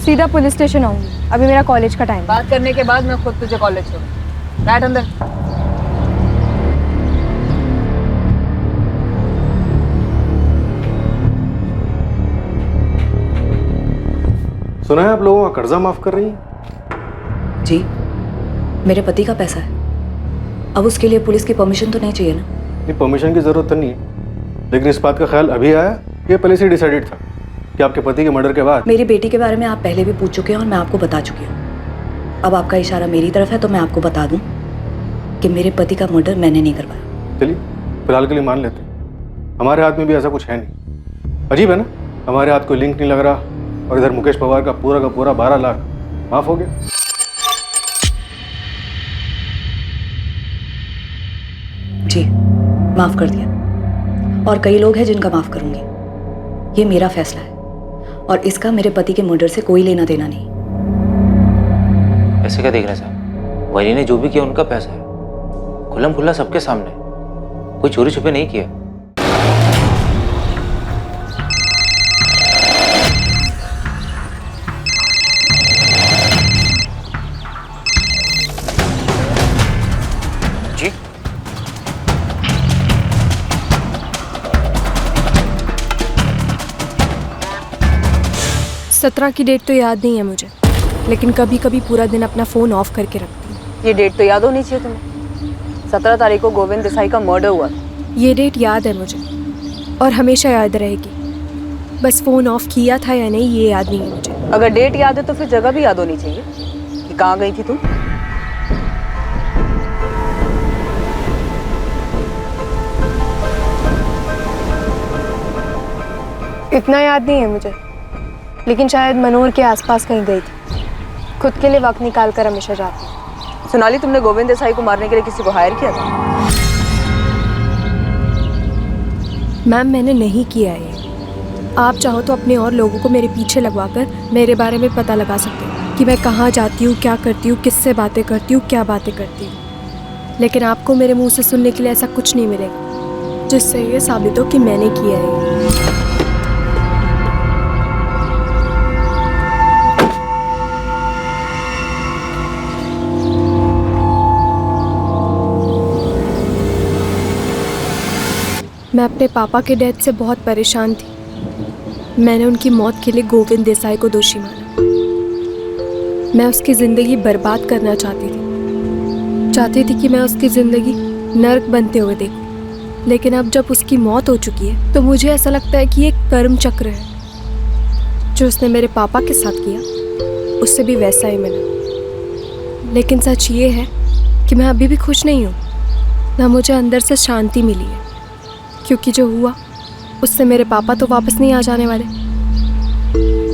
सीधा पुलिस स्टेशन आऊंगी, अभी मेरा कॉलेज का टाइम। बात करने के बाद मैं खुद तुझे कॉलेज छोड़ूंगी। बैठ अंदर। सुना है आप लोगों का कर्जा माफ कर रही है? जी, मेरे पति का पैसा है। अब उसके लिए पुलिस की परमिशन तो नहीं चाहिए ना? नहीं, परमिशन की जरूरत तो नहीं है, लेकिन इस बात का ख्याल अभी आया, ये पहले से डिसाइडेड था कि आपके पति के मर्डर के बाद। मेरी बेटी के बारे में आप पहले भी पूछ चुके हैं और मैं आपको बता चुकी हूँ। अब आपका इशारा मेरी तरफ है तो मैं आपको बता दूं कि मेरे पति का मर्डर मैंने नहीं करवाया। चलिए फिलहाल के लिए मान लेते हैं, हमारे हाथ में भी ऐसा कुछ है नहीं। अजीब है ना, हमारे हाथ कोई लिंक नहीं लग रहा और इधर मुकेश पवार का पूरा 12 लाख माफ हो गया। जी, माफ कर दिया। और कई लोग हैं जिनका माफ करूंगी। ये मेरा फैसला है और इसका मेरे पति के मर्डर से कोई लेना देना नहीं। ऐसे क्या देख रहे हैं साहब? वही ने जो भी किया उनका पैसा है, खुल्लम खुल्ला सबके सामने, कोई चोरी छुपे नहीं किया। जी 17 की डेट तो याद नहीं है मुझे, लेकिन कभी कभी पूरा दिन अपना फ़ोन ऑफ करके रखती हूँ। ये डेट तो याद होनी चाहिए तुम्हें। 17 तारीख को गोविंद देसाई का मर्डर हुआ था। ये डेट याद है मुझे और हमेशा याद रहेगी, बस फ़ोन ऑफ किया था या नहीं ये याद नहीं है मुझे। अगर डेट याद है तो फिर जगह भी याद होनी चाहिए कि कहाँ गई थी तुम। इतना याद नहीं है मुझे, लेकिन शायद मनोर के आसपास कहीं गई थी। खुद के लिए वक्त निकाल कर हमेशा जाती हूँ। सोनाली, तुमने गोविंद देसाई को मारने के लिए किसी को हायर किया था? मैम, मैंने नहीं किया है। आप चाहो तो अपने और लोगों को मेरे पीछे लगवाकर मेरे बारे में पता लगा सकते हो कि मैं कहाँ जाती हूँ, क्या करती हूँ, किससे बातें करती हूँ, क्या बातें करती हूँ। लेकिन आपको मेरे मुंह से सुनने के लिए ऐसा कुछ नहीं मिलेगा जिससे ये साबित हो कि मैंने किया है। मैं अपने पापा के डेथ से बहुत परेशान थी। मैंने उनकी मौत के लिए गोविंद देसाई को दोषी माना। मैं उसकी ज़िंदगी बर्बाद करना चाहती थी कि मैं उसकी ज़िंदगी नर्क बनते हुए देखूं। लेकिन अब जब उसकी मौत हो चुकी है तो मुझे ऐसा लगता है कि ये कर्म चक्र है। जो उसने मेरे पापा के साथ किया उससे भी वैसा ही मिला। लेकिन सच ये है कि मैं अभी भी खुश नहीं हूँ, ना मुझे अंदर से शांति मिली है, क्योंकि जो हुआ उससे मेरे पापा तो वापस नहीं आ जाने वाले।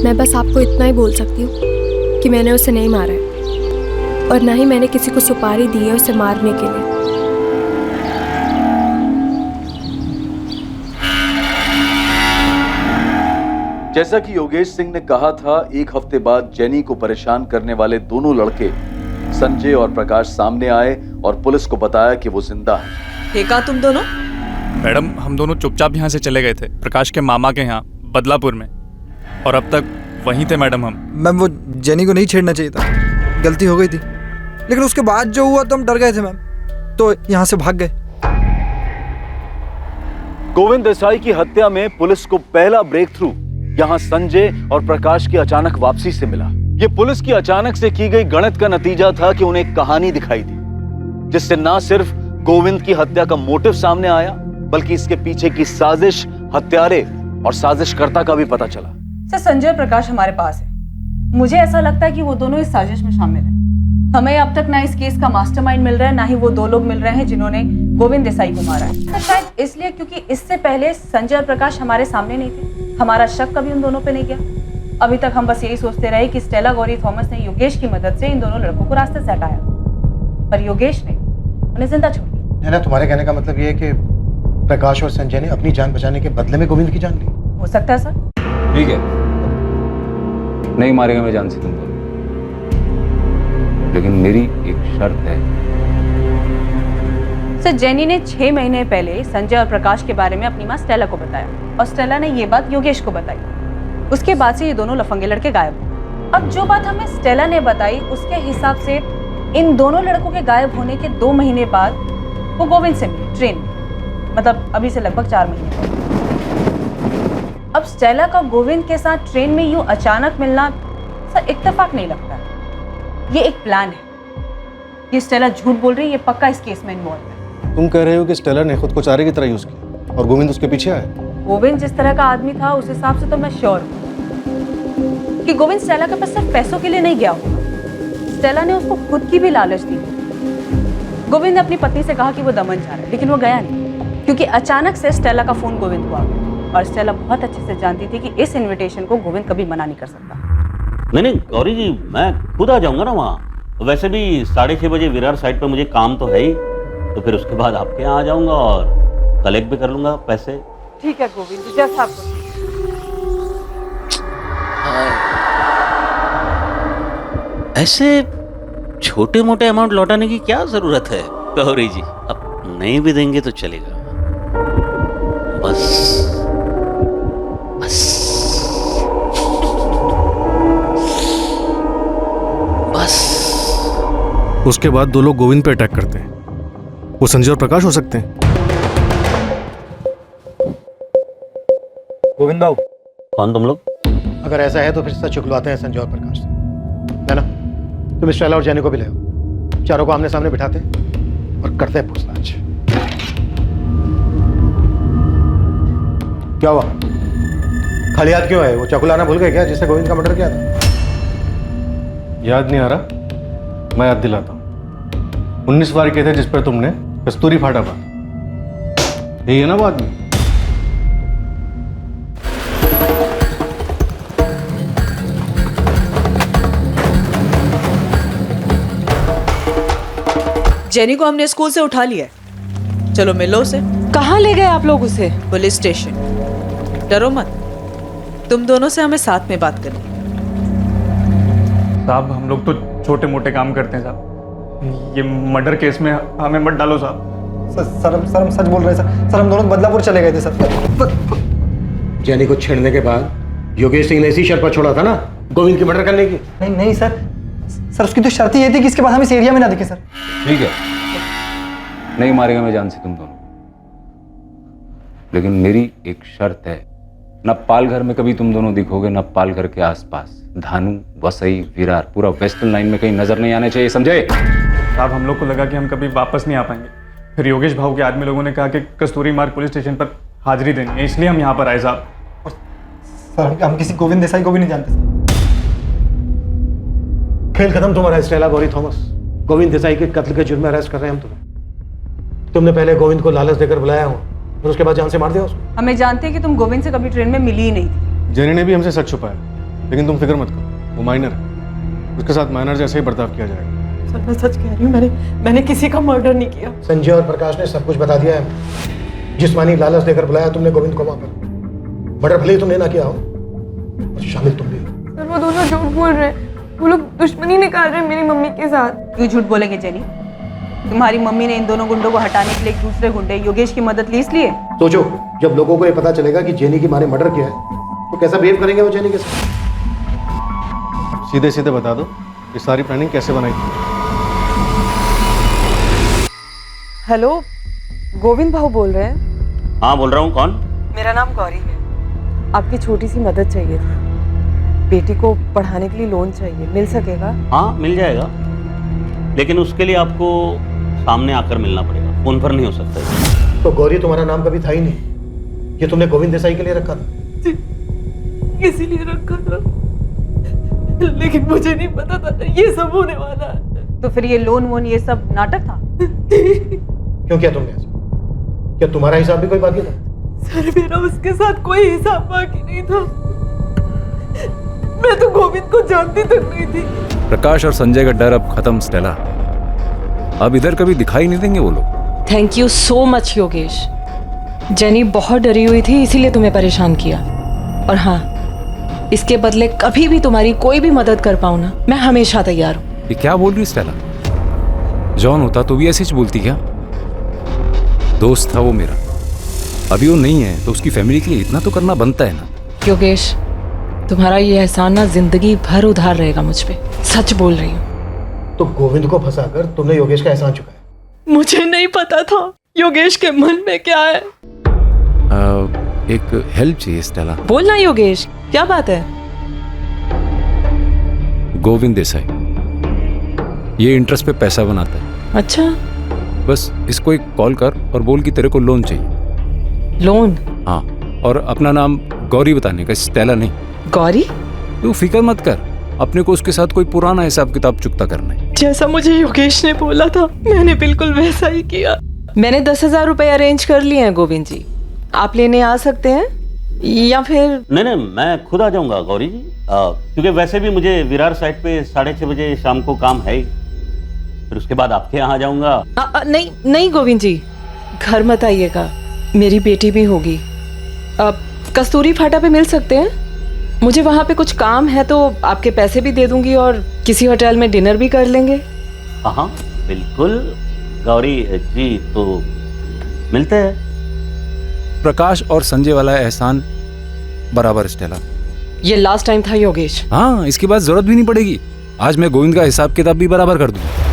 मैं बस आपको इतना ही बोल सकती हूँ कि मैंने उसे नहीं मारा है और ना ही मैंने किसी को सुपारी दी है उसे मारने के लिए। जैसा कि योगेश सिंह ने कहा था, एक हफ्ते बाद जेनी को परेशान करने वाले दोनों लड़के संजय और प्रकाश सामने आए और पुलिस को बताया कि वो जिंदा है। थे कहाँ तुम दोनों? मैडम, हम दोनों चुपचाप यहाँ से चले गए थे, प्रकाश के मामा के यहाँ बदलापुर में, और अब तक वहीं थे मैडम हम। मैम, वो जेनी को नहीं छेड़ना चाहिए था, गलती हो गई थी, लेकिन उसके बाद जो हुआ तो हम डर गए थे मैम, तो यहाँ से भाग गए। गोविंद देसाई की हत्या में पुलिस को पहला ब्रेक थ्रू यहाँ संजय और प्रकाश की अचानक वापसी से मिला। ये पुलिस की अचानक से की गई गणित का नतीजा था कि उन्हें एक कहानी दिखाई दी, जिससे ना सिर्फ गोविंद की हत्या का मोटिव सामने आया, बल्कि इसके पीछे की साजिश, हत्यारे और साजिशकर्ता का भी पता चला। सर, संजय और प्रकाश हमारे पास है। मुझे ऐसा लगता है कि वो दोनों इस साजिश में शामिल हैं। हमें अब तक ना इस केस का मास्टरमाइंड मिल रहा है, ना ही वो दो लोग मिल रहे हैं जिन्होंने गोविंद देसाई को मारा है। तो शायद इसलिए क्योंकि इससे पहले संजय और प्रकाश हमारे सामने नहीं थे, हमारा शक कभी उन दोनों पे नहीं गया। अभी तक हम बस यही सोचते रहे कि स्टेला गौरी थॉमस ने योगेश की मदद से इन दोनों लड़कों को रास्ते से हटाया, पर योगेश ने उन्हें जिंदा छोड़ दिया। तुम्हारे कहने का मतलब ये है कि प्रकाश और संजय ने अपनी जान बचाने के बदले में गोविंद की जान ली? हो सकता है सर। ठीक है, नहीं मारेगा मैं जान से तुम दोनों, लेकिन मेरी एक शर्त है। सर, जेनी ने 6 महीने पहले संजय और प्रकाश के बारे में अपनी माँ स्टेला को बताया और स्टेला ने ये बात योगेश को बताई। उसके बाद से ये दोनों लफंगे लड़के गायब हुए। अब जो बात हमें स्टेला ने बताई, उसके हिसाब से इन दोनों लड़कों के गायब होने के 2 महीने बाद वो गोविंद से मिले ट्रेन में, मतलब अभी से लगभग 4 महीने पहले। अब स्टेला का गोविंद के साथ ट्रेन में यूं अचानक मिलना सर इत्तेफाक नहीं लगता है, ये एक प्लान है। ये स्टेला झूठ बोल रही है, ये पक्का इस केस में इन्वॉल्व है। तुम कह रहे हो कि स्टेला ने खुद को चारे की तरह यूज किया और गोविंद उसके पीछे आया? गोविंद जिस तरह का आदमी था, उस हिसाब से तो मैं श्योर हूँ कि गोविंद स्टेला के पास सिर्फ पैसों के लिए नहीं गया होगा। स्टेला ने उसको खुद की भी लालच दी। गोविंद ने अपनी पत्नी से कहा कि वो दमन जा रहा है, लेकिन वो गया नहीं, क्योंकि अचानक से स्टेला का फोन गोविंद को आ गया और स्टेला बहुत अच्छे से जानती थी कि इस इनविटेशन को गोविंद कभी मना नहीं कर सकता। नहीं गौरी जी, मैं खुद आ जाऊंगा ना वहाँ। वैसे भी 6:30 बजे विरार साइड पे मुझे काम तो है ही, तो फिर उसके बाद आपके यहाँ आ जाऊंगा और कलेक्ट भी कर लूंगा पैसे। ठीक है गोविंद जी, जैसा आपको। ऐसे छोटे मोटे अमाउंट लौटाने की क्या जरूरत है गौरी जी? अब नहीं भी देंगे तो चलेगा, बस बस बस। उसके बाद 2 लोग गोविंद पे अटैक करते हैं, वो संजय और प्रकाश हो सकते हैं। गोविंद बाबू, कौन तुम लोग? अगर ऐसा है तो फिर सच उगलवाते हैं संजय और प्रकाश से, है ना? तुम स्टेला और जेनी को भी ले आओ, चारों को आमने सामने बिठाते हैं और करते हैं पूछताछ। क्या हुआ? खाली हाथ क्यों है? वो चाकू लाना भूल गए क्या, जिससे गोविंद का मर्डर किया था? याद नहीं आ रहा, मैं याद दिलाता हूँ। 19 वार किए थे जिस पर तुमने कस्तूरी फाटा था, यही है ना वो आदमी? जेनी को हमने स्कूल से उठा लिया है, चलो मिलो उसे। कहाँ ले गए आप लोग उसे? Police station. डरो मत, तुम दोनों से हमें साथ में बात करनी। साहब, हम लोग तो छोटे मोटे काम करते हैं साहब, ये मर्डर केस में हमें मत डालो साहब। सर हम सच बोल रहे हैं सर, हम दोनों बदलापुर चले गए थे सर। जेनी को छेड़ने के बाद योगेश सिंह ने इसी शर्त पर छोड़ा था ना, गोविंद की मर्डर करने की? नहीं सर, उसकी तो शर्त ये थी कि इसके बाद हम इस एरिया में ना दिखे सर। ठीक है, नहीं मारेगा मैं जान से तुम दोनों, लेकिन मेरी एक शर्त है, न पालघर में कभी तुम दोनों दिखोगे, न पालघर के आसपास। धानु, वसई, विरार, पूरा वेस्टर्न लाइन में कहीं नजर नहीं आने चाहिए, समझे? साहब, हम लोग को लगा कि हम कभी वापस नहीं आ पाएंगे, फिर योगेश भाऊ के आदमी लोगों ने कहा कि कस्तूरी मार्ग पुलिस स्टेशन पर हाजिरी देनी है, इसलिए हम यहाँ पर आए साहब। सर, हम किसी गोविंद देसाई को भी नहीं जानते। खेल खत्म तुम्हारा स्टेला गौरी थॉमस। गोविंद देसाई के कत्ल के जुर्म में अरेस्ट कर रहे हैं हम तुम्हें। तुमने पहले गोविंद को लालच देकर बुलाया हो और उसके बाद जान से मार दिया उसको। हमें जानते हैं कि तुम गोविंद से कभी ट्रेन में मिली ही नहीं थी। जेनी ने भी हमसे सच छुपाया, लेकिन तुम फिक्र मत करो, वो माइनर है, उसके साथ माइनर जैसे ही बर्ताव किया जाएगा। सर मैं सच कह रही हूँ, मैंने किसी का मर्डर नहीं किया। संजय और प्रकाश ने सब कुछ बता दिया है। जिस्मानी लालच देकर बुलाया तुमने गोविंद को वहां पर। मर्डर भले ही तुमने ना किया हो, और शामिल तुम भी हो। सर वो दोनों झूठ बोल रहे हैं, वो लोग दुश्मनी निकाल रहे हैं मेरी मम्मी के साथ। क्यों झूठ बोलेंगे जेनी? तुम्हारी मम्मी ने इन दोनों गुंडों को हटाने के लिए एक दूसरे गुंडे योगेश की मदद ली इसलिए। सोचो, जब लोगों को ये पता चलेगा कि जेनी की माँ ने मर्डर किया है तो कैसा बिहेव करेंगे वो जेनी के साथ। सीधे सीधे बता दो ये सारी प्लानिंग कैसे बनाई थी? हेलो, गोविंद भाऊ बोल रहे हैं? हाँ बोल रहा हूँ। कौन? मेरा नाम गौरी है। आपकी छोटी सी मदद चाहिए थी। बेटी को पढ़ाने के लिए लोन चाहिए, मिल सकेगा? हाँ मिल जाएगा, लेकिन उसके लिए आपको सामने आकर मिलना पड़ेगा, फोन पर नहीं हो सकता। तो गौरी तुम्हारा नाम कभी था ही नहीं, ये तुमने गोविंद देसाई के लिए रखा था। इसीलिए रखा था, लेकिन मुझे नहीं पता था ये सब होने वाला है। तो फिर ये लोन वोन ये सब नाटक था? क्यों किया तुमने ऐसा? क्या तुम्हारा हिसाब भी कोई बाकी था? सर मेरा उसके साथ कोई हिसाब बाकी नहीं था। मैं तो गोविंद को जानती तक नहीं थी। प्रकाश और संजय का डर अब खत्म स्टेला। अब इधर कभी दिखाई नहीं देंगे वो लोग। Thank you so much Yogesh. Jenny बहुत डरी हुई थी, इसीलिए तुम्हें परेशान किया। और हाँ, इसके बदले कभी भी तुम्हारी कोई भी मदद कर पाऊँ ना, मैं हमेशा तैयार हूँ। ये क्या बोल रही स्टेला? जॉन होता तो भी ऐसे ही बोलती क्या? दोस्त था वो मेरा, अभी वो नहीं है तो उसकी फैमिली के लिए इतना तो करना बनता है ना। योगेश, तुम्हारा ये एहसान ना जिंदगी भर उधार रहेगा मुझ पे, सच बोल रही हूँ। तो गोविंद को फंसाकर तुमने योगेश का एहसान चुकाया। मुझे नहीं पता था योगेश के मन में क्या है। एक हेल्प चाहिए स्टेला। बोलना योगेश, क्या बात है? गोविंद देसाई ये इंटरेस्ट पे पैसा बनाता है। अच्छा, बस इसको एक कॉल कर और बोल कि तेरे को लोन चाहिए। लोन? हाँ, और अपना नाम गौरी बताने का, स्टेला नहीं। गौरी? तू फिक्र मत कर, अपने को उसके साथ कोई पुराना हिसाब किताब चुकता करना है। जैसा मुझे योगेश ने बोला था मैंने बिल्कुल वैसा ही किया। मैंने 10,000 रुपए अरेंज कर लिए हैं गोविंद जी, आप लेने आ सकते हैं या फिर? नहीं, मैं खुद आ जाऊंगा गौरी जी, क्योंकि वैसे भी मुझे विरार साइड पे 6:30 बजे शाम को काम है ही, फिर उसके बाद आपके यहाँ आ जाऊंगा। नहीं गोविंद जी, घर मत आइएगा, मेरी बेटी भी होगी। कस्तूरी फाटा पे मिल सकते हैं? मुझे वहाँ पे कुछ काम है तो आपके पैसे भी दे दूंगी और किसी होटल में डिनर भी कर लेंगे। हाँ बिल्कुल गौरी जी, तो मिलते हैं। प्रकाश और संजय वाला एहसान बराबर स्टेला। ये लास्ट टाइम था योगेश। हाँ, इसके बाद जरूरत भी नहीं पड़ेगी। आज मैं गोविंद का हिसाब किताब भी बराबर कर दूंगा।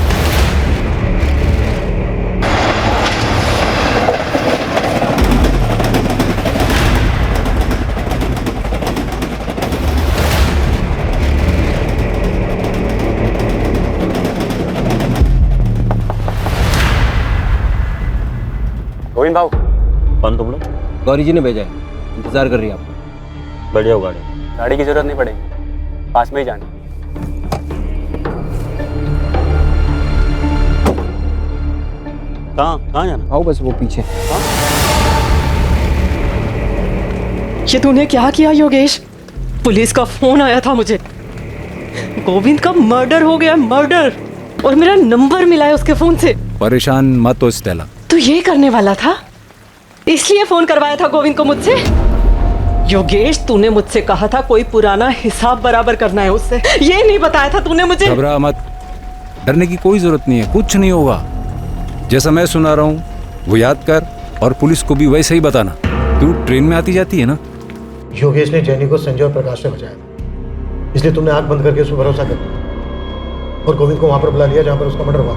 गोविंद भाव। कौन तुम लोग? गौरी जी ने भेजा है, इंतजार कर रही है आपको। बैठ जाओ गाड़ी। गाड़ी की जरूरत नहीं पड़ेगी, पास में ही जाना। कहाँ जाना? आओ बस वो पीछे। ये तूने क्या किया योगेश? पुलिस का फोन आया था मुझे, गोविंद का मर्डर हो गया, मर्डर, और मेरा नंबर मिला है उसके फोन से। परेशान मत हो स्टेला। तू ये करने वाला था, इसलिए फोन करवाया था गोविंद को मुझसे? योगेश, तूने मुझसे कहा था कोई पुराना हिसाब बराबर करना है उससे, ये नहीं बताया था तूने मुझे? घबरा मत, डरने की कोई जरूरत नहीं है, कुछ नहीं होगा। जैसा मैं सुना रहा हूँ वो याद कर और पुलिस को भी वैसे ही बताना। तू ट्रेन में आती जाती है ना? योगेश ने जैनी को संजय और प्रकाश से बचाया था, इसलिए तुमने आंख बंद करके उस पर भरोसा कर लिया और गोविंद को वहां पर बुला लिया जहां पर उसका मर्डर हुआ।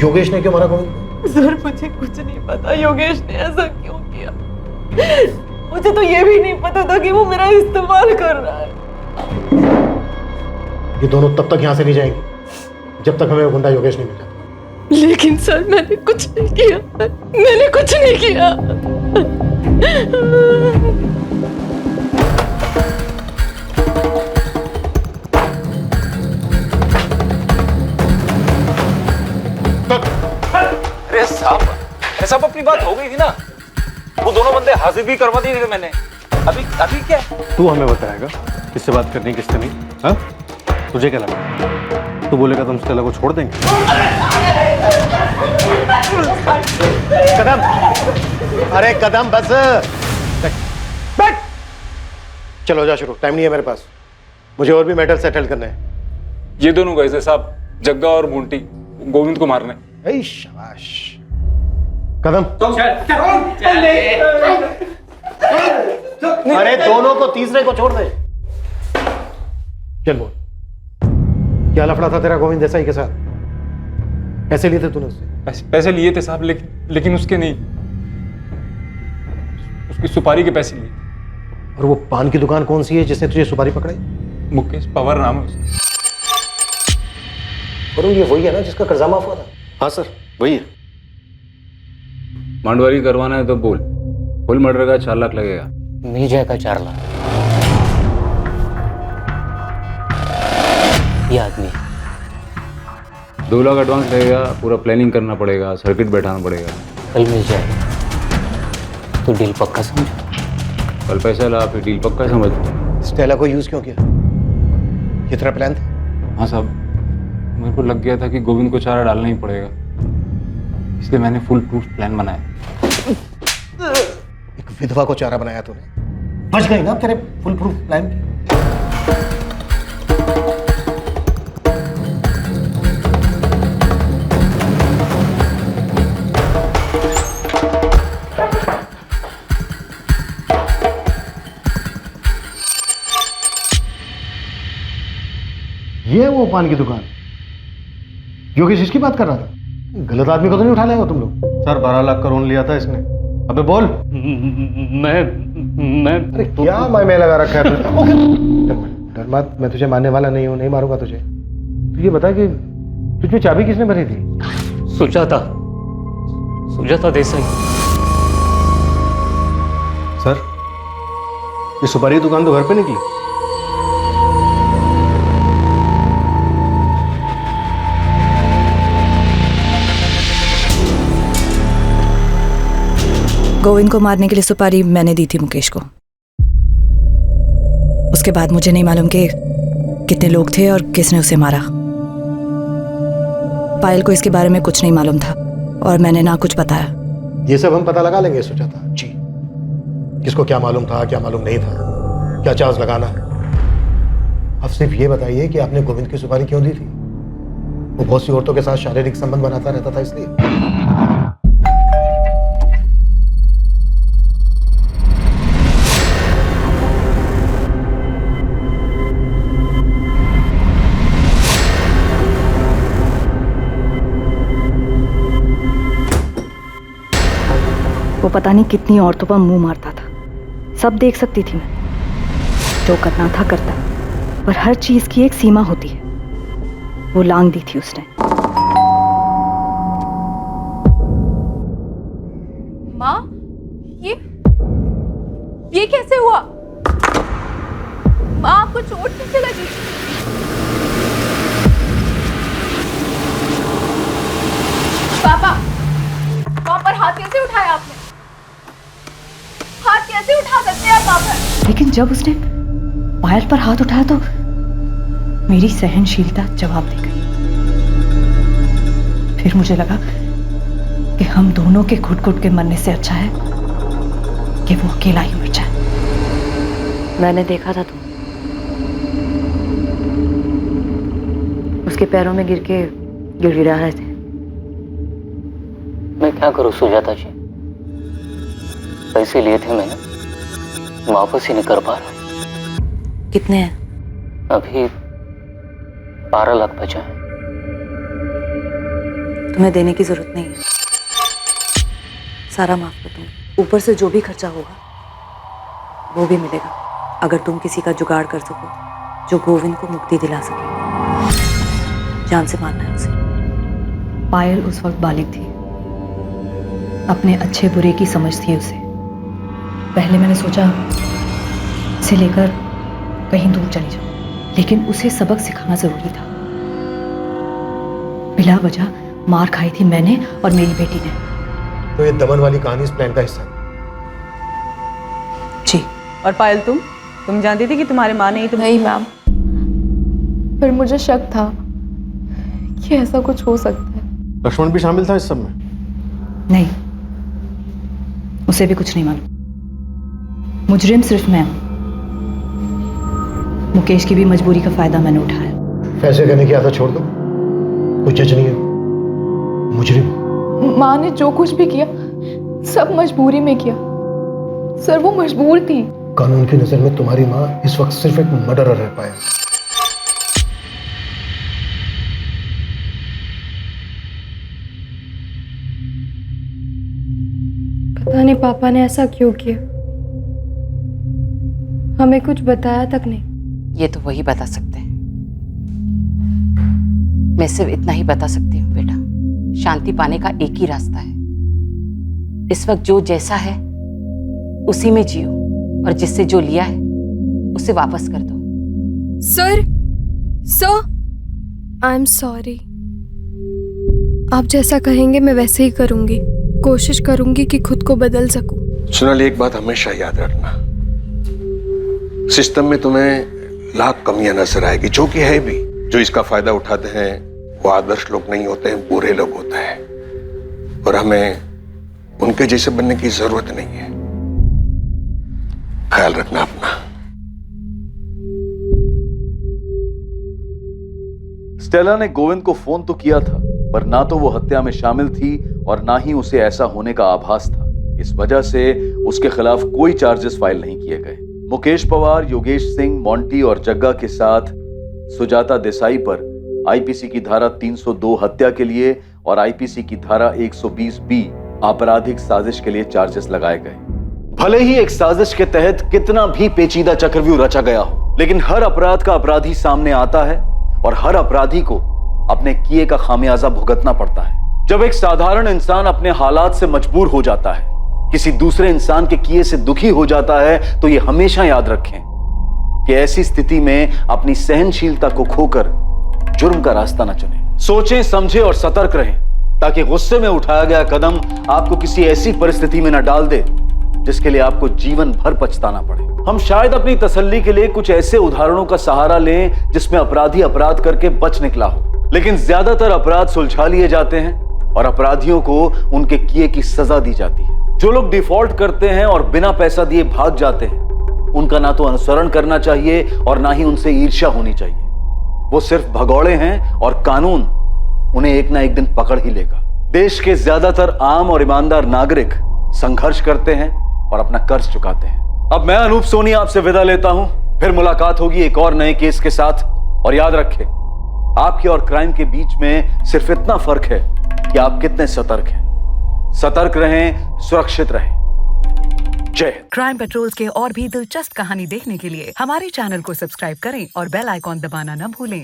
योगेश ने क्यों मारा गोविंद? सर मुझे कुछ नहीं पता योगेश ने ऐसा क्यों किया। मुझे तो ये भी नहीं पता था कि वो मेरा इस्तेमाल कर रहा है। ये दोनों तब तक यहाँ से नहीं जाएंगे जब तक हमें वो गुंडा योगेश नहीं मिल जाता। लेकिन सर मैंने कुछ नहीं किया, मैंने कुछ नहीं किया। अरे साहब, अपनी बात हो गई थी ना, वो दोनों बंदे हाजिर भी करवा दिए थे मैंने। अभी अभी क्या? तू हमें बताएगा किससे बात करनी किससे नहीं? हाँ, तुझे क्या लगा? तू बोलेगा तो हम स्टेला को छोड़ देंगे? कदम, अरे कदम बस। बैठ। चलो जा शुरू, टाइम नहीं है मेरे पास, मुझे और भी मैटर सेटल करने हैं। ये दोनों गए थे साहब, जग्गा और बूंटी, गोविंद को मारने। ऐ शाबाश। कदम, अरे दोनों को, तीसरे को छोड़ दे। चल बोल, क्या लफड़ा था तेरा गोविंद देसाई के साथ? पैसे लिए थे तूने उससे? पैसे लिए थे साहब, लेकिन उसके नहीं, उसकी सुपारी के पैसे लिए। और वो पान की दुकान कौन सी है जिसने तुझे सुपारी पकड़ाई? मुकेश पवार नाम है उसका। और ये वही है ना जिसका कर्जा माफ हुआ था? हाँ सर, वही है। मांडवारी करवाना है तो बोल, फुल मर्डर का 4 लाख लगेगा। नहीं जाएगा 4 लाख। ये आदमी 2 लाख एडवांस लगेगा, पूरा प्लानिंग करना पड़ेगा, सर्किट बैठाना पड़ेगा। कल मिल जाएगा तो डील पक्का समझो। कल पैसा ला, फिर डील पक्का समझ। स्टेला को यूज क्यों किया? ये तेरा प्लान था? हाँ साहब, मेरे को लग गया था कि गोविंद को चारा डालना ही पड़ेगा, इसलिए मैंने फुल प्रूफ प्लान बनाया। एक विधवा को चारा बनाया तूने, बच गई ना तेरे फुल प्रूफ प्लान की। ये वो पान की दुकान योगेश इसकी बात कर रहा था? गलत आदमी को तो नहीं उठा लाए हो तुम लोग? सर 12 लाख का लोन लिया था इसने। अबे बोल। मैं अरे क्या मैं लगा रखा है तूने? डर मत, मैं तुझे मारने वाला नहीं हूँ, नहीं मारूंगा तुझे। तू ये बता कि तुझमें चाबी किसने भरी थी? सुजाता देसाई। सर, ये सुपारी की दुकान तो घर पे निकली। गोविंद को मारने के लिए सुपारी मैंने दी थी मुकेश को। उसके बाद मुझे नहीं मालूम कि कितने लोग थे और किसने उसे मारा। पायल को इसके बारे में कुछ नहीं मालूम था और मैंने ना कुछ बताया। ये सब हम पता लगा लेंगे सुजाता जी, किसको क्या मालूम था, क्या मालूम नहीं था, क्या चार्ज लगाना है। अब सिर्फ ये बताइए कि आपने गोविंद की सुपारी क्यों दी थी? वो बहुत सी औरतों के साथ शारीरिक संबंध बनाता रहता था इसलिए? वो पता नहीं कितनी औरतों पर मुंह मारता था, सब देख सकती थी मैं। जो करना था करता, पर हर चीज की एक सीमा होती है। वो लांग दी थी उसने। माँ, ये कैसे हुआ? माँ, आपको चोट कैसे लगी? पापा, वहां पर हाथ कैसे उठाया आपने? हाथ कैसे उठा सकते हैं आप वहां पर? लेकिन जब उसने पायल पर हाथ उठाया तो मेरी सहनशीलता जवाब दे गई। फिर मुझे लगा कि हम दोनों के घुट घुट के मरने से अच्छा है कि वो अकेला ही मर जाए। मैंने देखा था तुम उसके पैरों में गिर के गिड़गिड़ा रहे थे। मैं क्या करूं सुजाता जी, पैसे लिए थे मैंने, वापस ही नहीं कर पा रहा। कितने हैं? अभी 12 लाख बचा है। तुम्हें देने की जरूरत नहीं है, सारा माफ कर दूंगी। ऊपर से जो भी खर्चा होगा वो भी मिलेगा, अगर तुम किसी का जुगाड़ कर सको जो गोविंद को मुक्ति दिला सके। जान से मारना है उसे। पायल उस वक्त बालिग थी, अपने अच्छे बुरे की समझ थी उसे। पहले मैंने सोचा इसे लेकर कहीं दूर चली जाऊं, लेकिन उसे सबक सिखाना जरूरी था। बिला वजह मार खाई थी मैंने और मेरी बेटी ने। तो ये दमन वाली कहानी इस प्लान का हिस्सा है? जी। और पायल तुम जानती थी कि तुम्हारे माँ ने ही तुम... नहीं मैम, पर मुझे शक था कि ऐसा कुछ हो सकता है। लक्ष्मण भी शामिल था इस सब में? नहीं, उसे भी कुछ नहीं मालूम। मुजरिम सिर्फ मैं हूं। मुकेश की भी मजबूरी का फायदा मैंने उठाया। फैसले करने की आदत छोड़ दो, कुछ जज नहीं है। मुजरिम माँ ने जो कुछ भी किया सब मजबूरी में किया। सर वो मजबूर थी। कानून की नजर में तुम्हारी माँ इस वक्त सिर्फ एक मर्डरर रह पाया। पता नहीं पापा ने ऐसा क्यों किया, हमें कुछ बताया तक नहीं। ये तो वही बता सकते हैं। मैं सिर्फ इतना ही बता सकती हूँ बेटा, शांति पाने का एक ही रास्ता है। इस वक्त जो जैसा है उसी में जियो, और जिससे जो लिया है उसे वापस कर दो। Sir I am sorry. आप जैसा कहेंगे मैं वैसे ही करूंगी। कोशिश करूंगी कि खुद को बदल सकूं। सोनाली, एक बात हमेशा याद रखना, सिस्टम में तुम्हें लाख कमियां नजर आएगी, जो कि है भी। जो इसका फायदा उठाते हैं वो आदर्श लोग नहीं होते हैं, बुरे लोग होते हैं, और हमें उनके जैसे बनने की जरूरत नहीं है। ख्याल रखना अपना। स्टेला ने गोविंद को फोन तो किया था, पर ना तो वो हत्या में शामिल थी और ना ही उसे ऐसा होने का आभास था। इस वजह से उसके खिलाफ कोई चार्जेस फाइल नहीं किए गए। मुकेश पवार, योगेश सिंह, मोंटी और जग्गा के साथ सुजाता देसाई पर आईपीसी की धारा 302 हत्या के लिए और आईपीसी की धारा 120B आपराधिक साजिश के लिए चार्जेस लगाए गए। भले ही एक साजिश के तहत कितना भी पेचीदा चक्रव्यूह रचा गया हो, लेकिन हर अपराध का अपराधी सामने आता है और हर अपराधी को अपने किए का खामियाजा भुगतना पड़ता है। जब एक साधारण इंसान अपने हालात से मजबूर हो जाता है, किसी दूसरे इंसान के किए से दुखी हो जाता है, तो यह हमेशा याद रखें कि ऐसी स्थिति में अपनी सहनशीलता को खोकर जुर्म का रास्ता न चुनें। सोचें, समझें और सतर्क रहें, ताकि गुस्से में उठाया गया कदम आपको किसी ऐसी परिस्थिति में न डाल दे जिसके लिए आपको जीवन भर पछताना पड़े। हम शायद अपनी तसल्ली के लिए कुछ ऐसे उदाहरणों का सहारा लें जिसमें अपराधी अपराध करके बच निकला हो, लेकिन ज्यादातर अपराध सुलझा लिए जाते हैं और अपराधियों को उनके किए की सजा दी जाती है। जो लोग डिफॉल्ट करते हैं और बिना पैसा दिए भाग जाते हैं, उनका ना तो अनुसरण करना चाहिए और ना ही उनसे ईर्ष्या होनी चाहिए। वो सिर्फ भगौड़े हैं और कानून उन्हें एक ना एक दिन पकड़ ही लेगा। देश के ज्यादातर आम और ईमानदार नागरिक संघर्ष करते हैं और अपना कर्ज चुकाते हैं। अब मैं अनूप सोनी आपसे विदा लेता हूं, फिर मुलाकात होगी एक और नए केस के साथ। और याद रखें, आपके और क्राइम के बीच में सिर्फ इतना फर्क है कि आप कितने सतर्क हैं। सतर्क रहें, सुरक्षित रहें। जय हिंद। क्राइम पेट्रोल्स के और भी दिलचस्प कहानी देखने के लिए हमारे चैनल को सब्सक्राइब करें और बेल आइकॉन दबाना न भूलें।